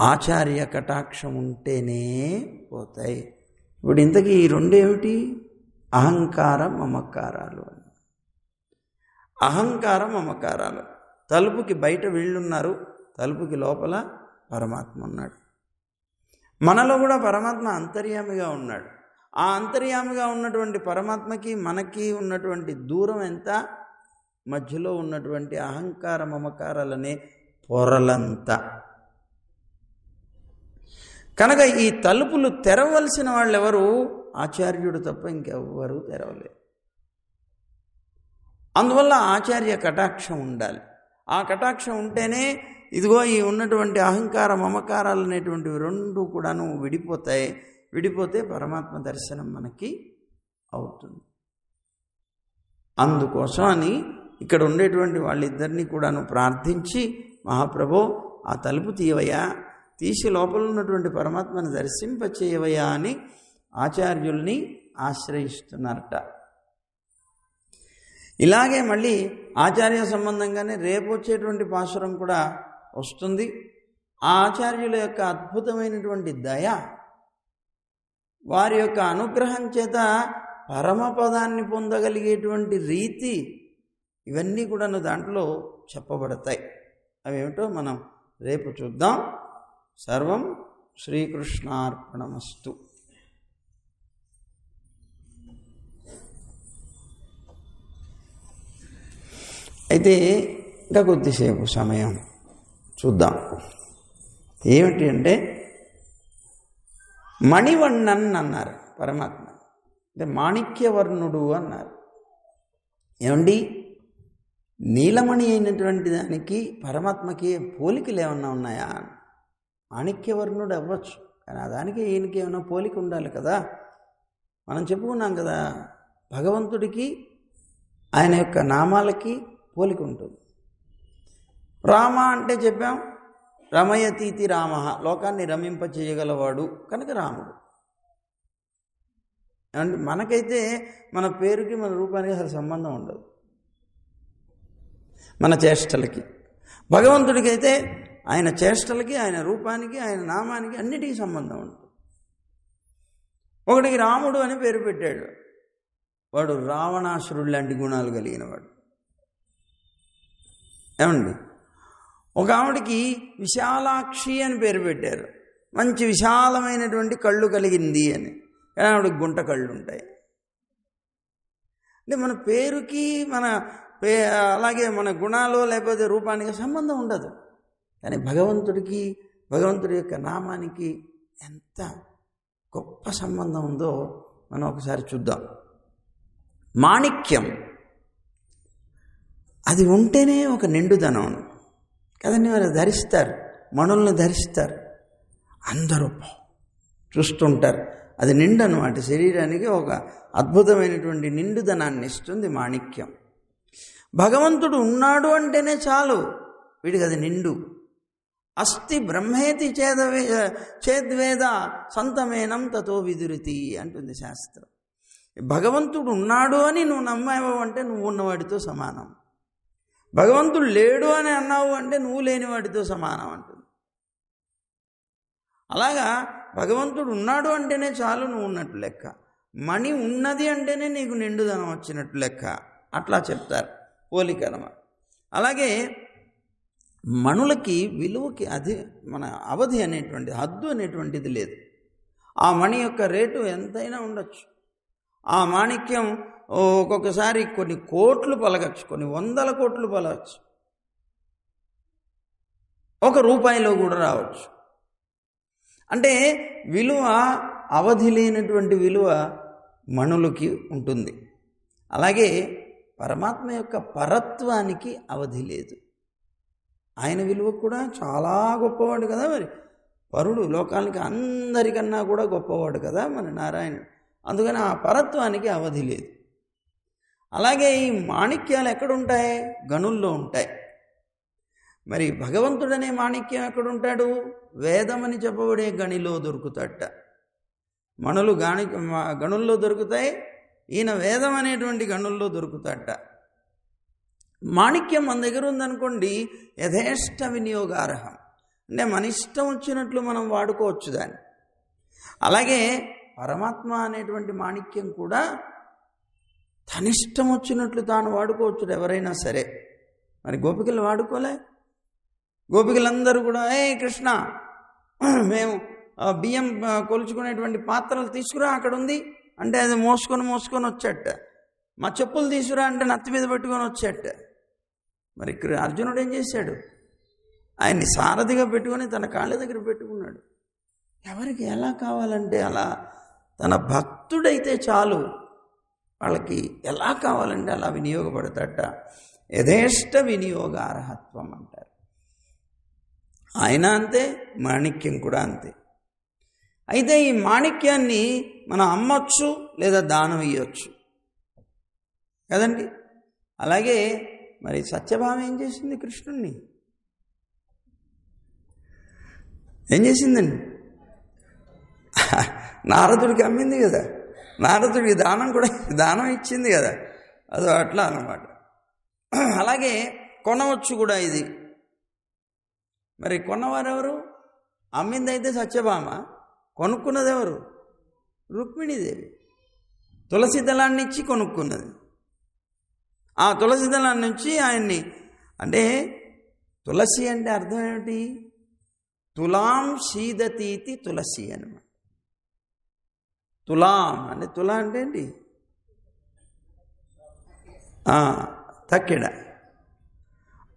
A: ఆచార్య కటాక్షం ఉంటేనే పోతాయి. ఇప్పుడు ఇంతకీ ఈ రెండేమిటి? అహంకార మమకారాలు. అహంకార మమకారాలు. తలుపుకి బయట వీళ్ళున్నారు, తలుపుకి లోపల పరమాత్మ ఉన్నాడు. మనలో కూడా పరమాత్మ అంతర్యామిగా ఉన్నాడు. ఆ అంతర్యామిగా ఉన్నటువంటి పరమాత్మకి మనకి ఉన్నటువంటి దూరం ఎంత? మధ్యలో ఉన్నటువంటి అహంకార మమకారాలనే పొరలంతా. కనుక ఈ తలుపులు తెరవలసిన వాళ్ళు ఎవరు? ఆచార్యుడు తప్ప ఇంకెవ్వరూ తెరవలేరు. అందువల్ల ఆచార్య కటాక్షం ఉండాలి. ఆ కటాక్షం ఉంటేనే ఇదిగో ఈ ఉన్నటువంటి అహంకార మమకారాలు అనేటువంటివి రెండు కూడాను విడిపోతాయి. విడిపోతే పరమాత్మ దర్శనం మనకి అవుతుంది. అందుకోసం అని ఇక్కడ ఉండేటువంటి వాళ్ళిద్దరినీ కూడాను ప్రార్థించి, మహాప్రభో ఆ తలుపు తీయవయ్యా, తీసి లోపల ఉన్నటువంటి పరమాత్మను దర్శింపచేయవయ్యా అని ఆచార్యుల్ని ఆశ్రయిస్తున్నారట. ఇలాగే మళ్ళీ ఆచార్య సంబంధంగానే రేపు వచ్చేటువంటి పాసురం కూడా వస్తుంది. ఆ ఆచార్యుల యొక్క అద్భుతమైనటువంటి దయ, వారి యొక్క అనుగ్రహం చేత పరమపదాన్ని పొందగలిగేటువంటి రీతి, ఇవన్నీ కూడా దాంట్లో చెప్పబడతాయి. అవేమిటో మనం రేపు చూద్దాం. సర్వం శ్రీకృష్ణార్పణమస్తు. అయితే ఇంకా కొద్దిసేపు సమయం చూద్దాం. ఏమిటి అంటే మణివర్ణన్ అన్నారు పరమాత్మ, అంటే మాణిక్యవర్ణుడు అన్నారు. ఏమండి, నీలమణి అయినటువంటి దానికి పరమాత్మకి పోలికలు ఏమన్నా ఉన్నాయా? మాణిక్యవర్ణుడు అవ్వచ్చు, కానీ దానికి ఈయనకి ఏమైనా పోలిక ఉండాలి కదా. మనం చెప్పుకున్నాం కదా, భగవంతుడికి ఆయన యొక్క నామాలకి పోలిక ఉంటుంది. రామ అంటే చెప్పాం, రమయతీతి రామ, లోకాన్ని రమింప చేయగలవాడు కనుక రాముడు. అంటే మనకైతే మన పేరుకి మన రూపానికి అసలు సంబంధం ఉండదు, మన చేష్టలకి. భగవంతుడికైతే ఆయన చేష్టలకి, ఆయన రూపానికి, ఆయన నామానికి అన్నిటికీ సంబంధం ఉంటుంది. ఒకటికి రాముడు అని పేరు పెట్టాడు, వాడు రావణాసురుడు లాంటి గుణాలు కలిగిన వాడు. ఏమండి, ఒక ఆవిడికి విశాలాక్షి అని పేరు పెట్టారు. మంచి విశాలమైనటువంటి కళ్ళు కలిగింది అని. కానీ ఆవిడకి గుంట కళ్ళు ఉంటాయి. అంటే మన పేరుకి అలాగే మన గుణాలు లేకపోతే రూపానికి సంబంధం ఉండదు. కానీ భగవంతుడి యొక్క నామానికి ఎంత గొప్ప సంబంధం ఉందో మనం ఒకసారి చూద్దాం. మాణిక్యం అది ఉంటేనే ఒక నిండుదనం కదండి. వారు ధరిస్తారు, మణుల్ని ధరిస్తారు, అందరూ చూస్తుంటారు. అది నిండు అన్నమాట. శరీరానికి ఒక అద్భుతమైనటువంటి నిండుదనాన్ని ఇస్తుంది మాణిక్యం. భగవంతుడు ఉన్నాడు అంటేనే చాలు, వీడికి అది నిండు. అస్తి బ్రహ్మేతి చేద్వేద సంతమేనం తతో విదురితి అంటుంది శాస్త్రం. భగవంతుడు ఉన్నాడు అని నువ్వు నమ్మావు అంటే నువ్వు ఉన్నవాడితో సమానం. భగవంతుడు లేడు అని అన్నావు అంటే నువ్వు లేనివాడితో సమానం అంటుంది. అలాగా భగవంతుడు ఉన్నాడు అంటేనే చాలు, నువ్వు ఉన్నట్టు లెక్క. మణి ఉన్నది అంటేనే నీకు నిండుదనం వచ్చినట్టు లెక్క. అట్లా చెప్తారు పోలికనమ. అలాగే మణులకి విలువకి మన అవధి అనేటువంటి హద్దు అనేటువంటిది లేదు. ఆ మణి యొక్క రేటు ఎంతైనా ఉండొచ్చు. ఆ మాణిక్యం ఒక్కొక్కసారి కొన్ని కోట్లు పలకచ్చు, కొన్ని 100 కోట్లు పలవచ్చు, ₹1 కూడా రావచ్చు. అంటే విలువ అవధి లేనటువంటి విలువ మణులకి ఉంటుంది. అలాగే పరమాత్మ యొక్క పరత్వానికి అవధి లేదు. ఆయన విలువ కూడా చాలా గొప్పవాడు కదా. మరి పరుడు లోకానికి అందరికన్నా కూడా గొప్పవాడు కదా మన నారాయణుడు. అందుకని ఆ పరత్వానికి అవధి లేదు. అలాగే ఈ మాణిక్యాలు ఎక్కడుంటాయి? గనుల్లో ఉంటాయి. మరి భగవంతుడనే మాణిక్యం ఎక్కడుంటాడు? వేదమని చెప్పబడే గనిలో దొరుకుతాడట. మణులు గనుల్లో దొరుకుతాయి, ఈయన వేదం అనేటువంటి గనుల్లో దొరుకుతాడట. మాణిక్యం మన దగ్గర ఉందనుకోండి, యథేష్ట వినియోగార్హం. అంటే మన ఇష్టం వచ్చినట్లు మనం వాడుకోవచ్చు దాన్ని. అలాగే పరమాత్మ అనేటువంటి మాణిక్యం కూడా తనిష్టం వచ్చినట్లు తాను వాడుకోవచ్చు ఎవరైనా సరే. మరి గోపికలు వాడుకోలే. గోపికలందరూ కూడా కృష్ణ మేము బియ్యం కొలుచుకునేటువంటి పాత్రలు తీసుకురా, అక్కడ ఉంది అంటే అది మోసుకొని వచ్చేట. మా చెప్పులు తీసుకురా అంటే నత్తి మీద పెట్టుకొని వచ్చేట. మరి అర్జునుడు ఏం చేశాడు? ఆయన్ని సారథిగా పెట్టుకొని తన కాళ్ళ దగ్గర పెట్టుకున్నాడు. ఎవరికి ఎలా కావాలంటే అలా, తన భక్తుడైతే చాలు వాళ్ళకి ఎలా కావాలంటే అలా వినియోగపడతాడట. యథేష్ట వినియోగార్హత్వం అంటారు. ఆయన అంతే, మాణిక్యం కూడా అంతే. అయితే ఈ మాణిక్యాన్ని మనం అమ్మొచ్చు లేదా దానం ఇవ్వచ్చు కదండి. అలాగే మరి సత్యభామ ఏం చేసింది? కృష్ణుణ్ణి ఏం చేసిందండి? నారదుడికి అమ్మింది కదా. నారదుడికి దానం ఇచ్చింది కదా. అదో అట్లా అన్నమాట. అలాగే కొనవచ్చు కూడా ఇది. మరి కొన్నవారెవరు? అమ్మింది అయితే సత్యభామ, కొనుక్కున్నది ఎవరు? రుక్మిణీదేవి. తులసి దళాన్ని ఇచ్చి కొనుక్కున్నది. ఆ తులసి దళాన్ని నుంచి ఆయన్ని, అంటే తులసి అంటే అర్థం ఏమిటి? తులాం సీదతీతి తులసి అనమాట. తులాం అంటే తులా అంటే ఏంటి? తక్కెడ.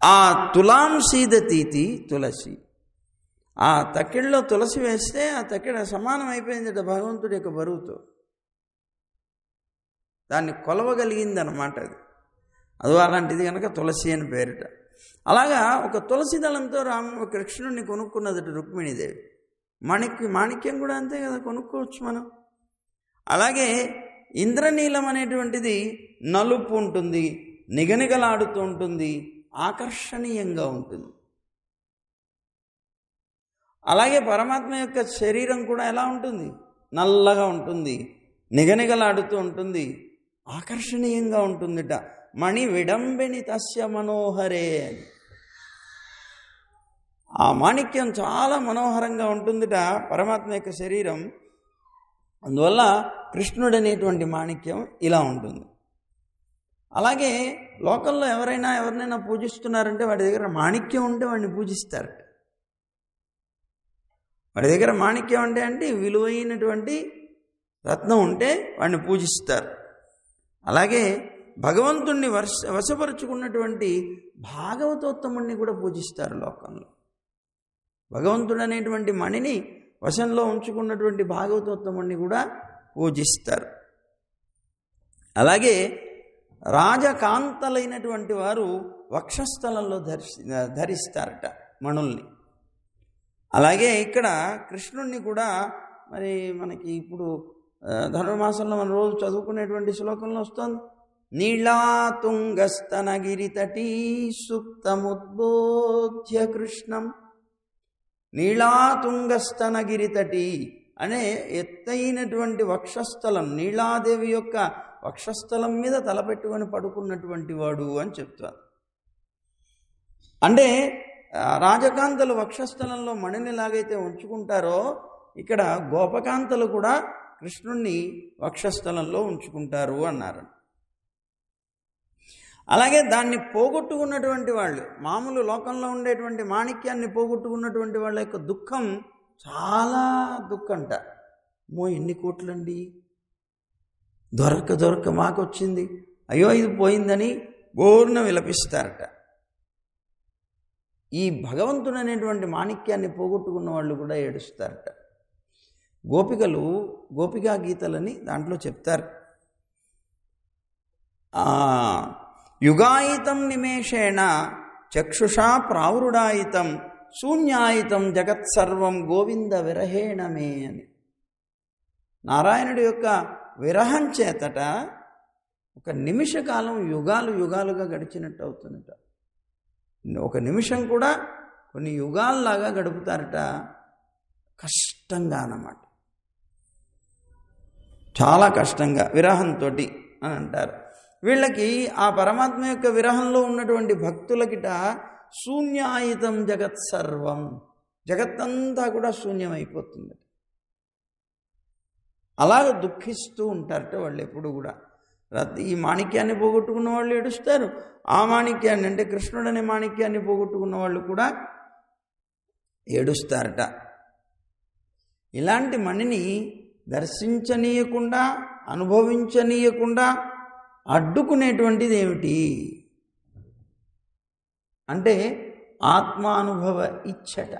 A: ఆ తులాం సీదతీతి తులసి. ఆ తక్కెడలో తులసి వేస్తే ఆ తక్కెడ సమానం అయిపోయిందట భగవంతుడి యొక్క బరువుతో. దాన్ని కొలవగలిగిందనమాట అది. అది అలాంటిది కనుక తులసి అని పేరిట. అలాగా ఒక తులసి దళంతో కృష్ణుడిని కొనుక్కున్నదట రుక్మిణీదేవి. మాణిక్యం కూడా అంతే కదా, కొనుక్కోవచ్చు మనం. అలాగే ఇంద్రనీలం అనేటువంటిది నలుపు ఉంటుంది, నిగనిగలాడుతూ ఉంటుంది, ఆకర్షణీయంగా ఉంటుంది. అలాగే పరమాత్మ యొక్క శరీరం కూడా ఎలా ఉంటుంది? నల్లగా ఉంటుంది, నిగనిగలాడుతూ ఉంటుంది, ఆకర్షణీయంగా ఉంటుందిట. మణి విడంబిని తస్య మనోహరే అని. ఆ మాణిక్యం చాలా మనోహరంగా ఉంటుందిట పరమాత్మ యొక్క శరీరం. అందువల్ల కృష్ణుడు అనేటువంటి మాణిక్యం ఇలా ఉంటుంది. అలాగే లోకల్లో ఎవరినైనా పూజిస్తున్నారంటే వాడి దగ్గర మాణిక్యం ఉంటే వాడిని పూజిస్తారట. వాడి దగ్గర మాణిక్యం అంటే విలువైనటువంటి రత్నం ఉంటే వాడిని పూజిస్తారు. అలాగే భగవంతుణ్ణి వశపరుచుకున్నటువంటి భాగవతోత్తముణ్ణి కూడా పూజిస్తారు లోకంలో. భగవంతుడు అనేటువంటి మణిని వశంలో ఉంచుకున్నటువంటి భాగవతోత్తముణ్ణి కూడా పూజిస్తారు. అలాగే రాజకాంతలైనటువంటి వారు వక్షస్థలంలో ధరిస్తారట మణుల్ని. అలాగే ఇక్కడ కృష్ణుణ్ణి కూడా మరి మనకి ఇప్పుడు ధనుర్మాసంలో మనం రోజు చదువుకునేటువంటి శ్లోకంలో వస్తుంది, నీళాతుంగస్తనగిరితటీ సుప్తముద్బోధ్య కృష్ణం. నీళాతుంగస్తనగిరితటీ అనే ఎత్తైనటువంటి వక్షస్థలం, నీళాదేవి యొక్క వక్షస్థలం మీద తలపెట్టుకొని పడుకున్నటువంటి వాడు అని చెప్తారు. అంటే రాజకాంతలు వక్షస్థలంలో మణిని ఎలాగైతే ఉంచుకుంటారో ఇక్కడ గోపకాంతలు కూడా కృష్ణుణ్ణి వక్షస్థలంలో ఉంచుకుంటారు అన్నారు. అలాగే దాన్ని పోగొట్టుకున్నటువంటి వాళ్ళు, మామూలు లోకంలో ఉండేటువంటి మాణిక్యాన్ని పోగొట్టుకున్నటువంటి వాళ్ళ యొక్క దుఃఖం చాలా దుఃఖంట. ఎన్ని కోట్లండి, దొరక మాకొచ్చింది, అయ్యో ఇది పోయిందని బోర్న విలపిస్తారట. ఈ భగవంతుడు అనేటువంటి మాణిక్యాన్ని పోగొట్టుకున్న వాళ్ళు కూడా ఏడుస్తారట. గోపికలు గోపికా గీతలని దాంట్లో చెప్తారు. యుగాయితం నిమేషేణ చక్షుషా ప్రావృడాయితం శూన్యాయితం జగత్సర్వం గోవింద విరహేణమే అని. నారాయణుడి యొక్క విరహం చేతట ఒక నిమిషకాలం యుగాలుగా గడిచినట్టు అవుతుందట. ఒక నిమిషం కూడా కొన్ని యుగాల్లాగా గడుపుతారట, కష్టంగా అన్నమాట, చాలా కష్టంగా విరహంతో అని అంటారు. వీళ్ళకి ఆ పరమాత్మ యొక్క విరహంలో ఉన్నటువంటి భక్తులకిట శూన్యాయితం జగత్సర్వం, జగత్తంతా కూడా శూన్యమైపోతుంది. అలాగ దుఃఖిస్తూ ఉంటారట వాళ్ళు ఎప్పుడు కూడా. ఈ మాణిక్యాన్ని పోగొట్టుకున్న వాళ్ళు ఏడుస్తారు, ఆ మాణిక్యాన్ని అంటే కృష్ణుడు అనే మాణిక్యాన్ని పోగొట్టుకున్న వాళ్ళు కూడా ఏడుస్తారట. ఇలాంటి మణిని దర్శించనీయకుండా, అనుభవించనీయకుండా అడ్డుకునేటువంటిది ఏమిటి అంటే ఆత్మానుభవ ఇచ్చట.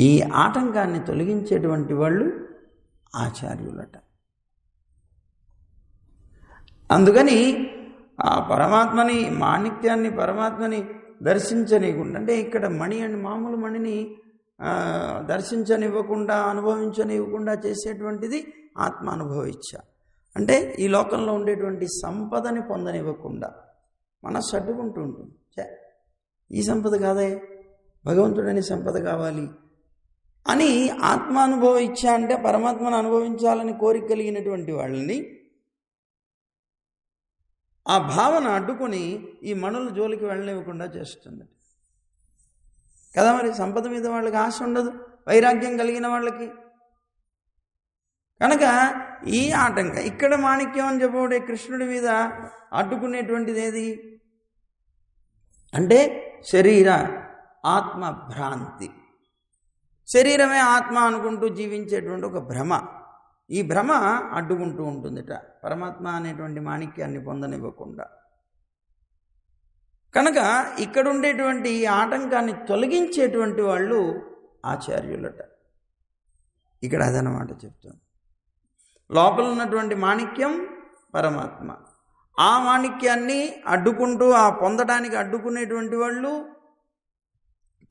A: ఈ ఆటంకాన్ని తొలగించేటువంటి వాళ్ళు ఆచార్యులట. అందుకని ఆ పరమాత్మని, మాణిక్యాన్ని, పరమాత్మని దర్శించనీయకుండా, అంటే ఇక్కడ మణి అని మామూలు మణిని దర్శించనివ్వకుండా, అనుభవించనివ్వకుండా చేసేటువంటిది ఆత్మానుభవ ఇచ్చ. అంటే ఈ లోకంలో ఉండేటువంటి సంపదని పొందనివ్వకుండా మనస్సు అడ్డుకుంటూ ఉంటుంది. ఈ సంపద కాదే, భగవంతుడని సంపద కావాలి అని ఆత్మానుభవ ఇచ్చ అంటే పరమాత్మను అనుభవించాలని కోరిక కలిగినటువంటి వాళ్ళని ఆ భావన అడ్డుకొని ఈ మణుల జోలికి వెళ్ళనివ్వకుండా చేస్తుంది కదా. మరి సంపద మీద వాళ్ళకి ఆశ ఉండదు, వైరాగ్యం కలిగిన వాళ్ళకి. కనుక ఈ ఆటంకం ఇక్కడ మాణిక్యం అని చెప్పబడే కృష్ణుడి మీద అడ్డుకునేటువంటిది ఏది అంటే శరీర ఆత్మ భ్రాంతి. శరీరమే ఆత్మ అనుకుంటూ జీవించేటువంటి ఒక భ్రమ. ఈ భ్రమ అడ్డుకుంటూ ఉంటుందిట పరమాత్మ అనేటువంటి మాణిక్యాన్ని పొందనివ్వకుండా. కనుక ఇక్కడ ఉండేటువంటి ఈ ఆటంకాన్ని తొలగించేటువంటి వాళ్ళు ఆచార్యులట. ఇక్కడ అదనమాట చెప్తాను. లోపల ఉన్నటువంటి మాణిక్యం పరమాత్మ, ఆ మాణిక్యాన్ని అడ్డుకుంటూ, ఆ పొందడానికి అడ్డుకునేటువంటి వాళ్ళు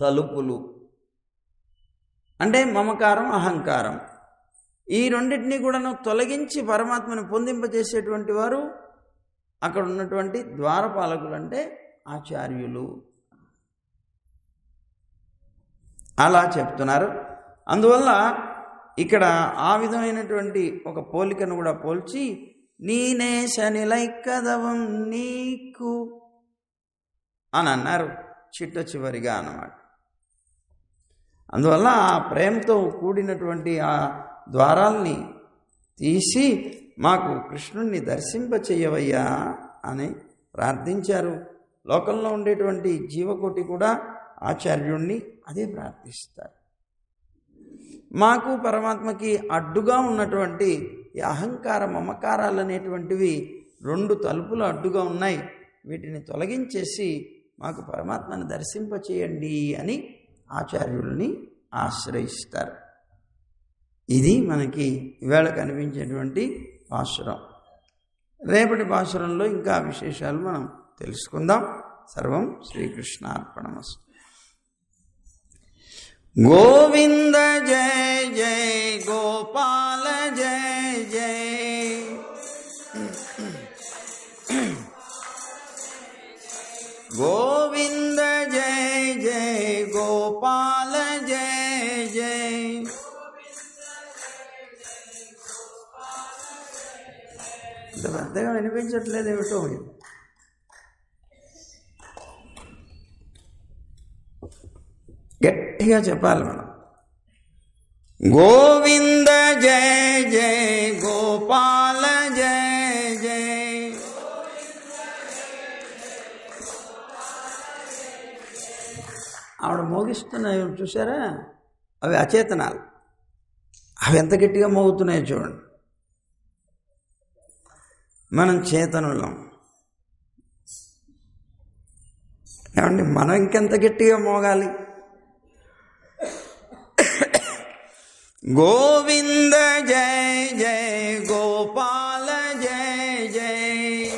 A: తలుపులు, అంటే మమకారం, అహంకారం. ఈ రెండింటినీ కూడాను తొలగించి పరమాత్మను పొందింపజేసేటువంటి వారు అక్కడ ఉన్నటువంటి ద్వారపాలకులు, అంటే ఆచార్యులు. అలా చెప్తున్నారు. అందువల్ల ఇక్కడ ఆ విధమైనటువంటి ఒక పోలికను కూడా పోల్చి నీనే శనిలైకదవం నీకు అని అన్నారు చిట్ట చివరిగా అన్నమాట. అందువల్ల ఆ ప్రేమతో కూడినటువంటి ఆ ద్వారాల్ని తీసి మాకు కృష్ణుణ్ణి దర్శింపచేయవయ్యా అని ప్రార్థించారు. లోకంలో ఉండేటువంటి జీవకోటి కూడా ఆచార్యుణ్ణి అదే ప్రార్థిస్తారు. మాకు పరమాత్మకి అడ్డుగా ఉన్నటువంటి ఈ అహంకార మమకారాలు అనేటువంటివి 2 తలుపులు అడ్డుగా ఉన్నాయి, వీటిని తొలగించేసి మాకు పరమాత్మని దర్శింపచేయండి అని ఆచార్యుల్ని ఆశ్రయిస్తారు. ఇది మనకి ఇవాళ కనిపించేటువంటి పాశురం. రేపటి పాశురంలో ఇంకా విశేషాలు మనం తెలుసుకుందాం. సర్వం శ్రీకృష్ణార్పణమస్తు. గోవింద జయ జయ గోపాల జయ జయ, గోవింద జయ జయ గోపాల జయ జయ. ఇంత పెద్దగా వినిపించట్లేదు ఏమిటో, గట్టిగా చెప్పాలి మనం. గోవింద జయ జయ గోపాల జయ జయ, ఆవిడ మోగిస్తున్నాయి చూసారా, అవి అచేతనాలు. అవి ఎంత గట్టిగా మోగుతున్నాయో చూడండి. మనం చేతనులం ఏమండి, మనం ఇంకెంత గట్టిగా మోగాలి. గోవింద జయ జయ గోపాల జయ జయ,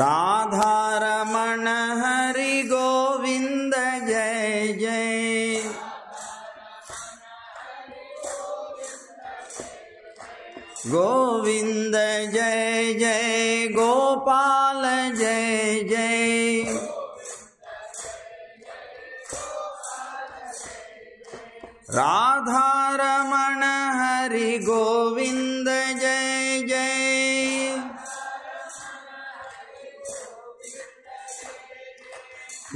A: రాధారమణ హరి గోవింద జయ జయ, గోవింద జయ జయ గోపాల జయ జయ, రాధారమణ హరి గోవింద జయ జయ,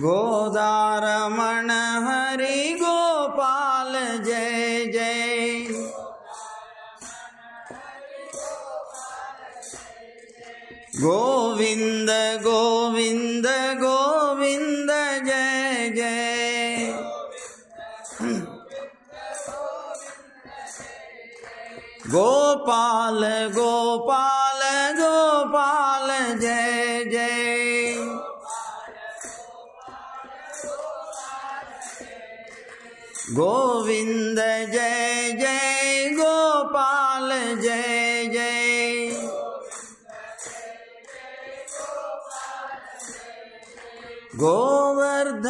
A: గోదారమణ హరి గోపాల జయ జయ, గోవింద గోవింద గోవింద జయ జయ, గోపాల గోపాల గోపాల జయ జయ, గోవింద జయ జయ గోపాల జయ జయ,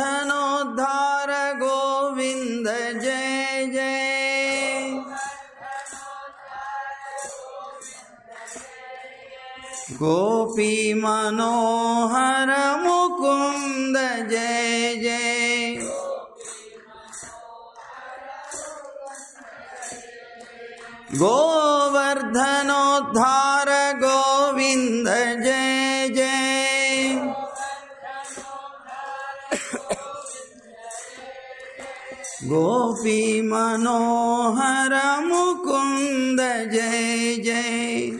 A: గోవర్ధనోద్ధార గోవింద జయ జయ, గోపీ మనోహర ముకుంద జయ జయ, గోవర్ధనోద్ధార గోవింద జయ జయ, గోపీ మనోహర ముకుంద జయ జయ,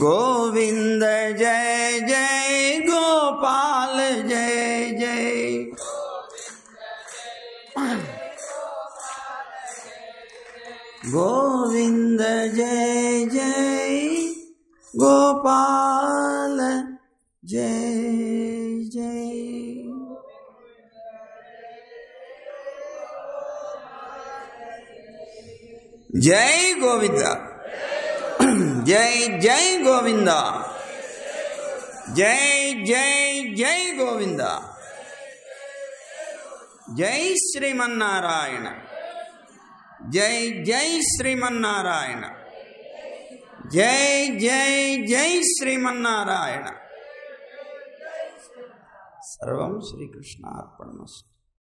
A: గోవింద జయ జయ గోపాల జయ జయ, గోవింద జయ జయ గోపాల జయ జయ. జై గోవింద, జై జై గోవింద, జై జై జై గోవింద, జై శ్రీమన్నారాయణ, జై జై శ్రీమన్నారాయణ, జై జై జై శ్రీమన్నారాయణ. సర్వం శ్రీకృష్ణార్పణమస్తు.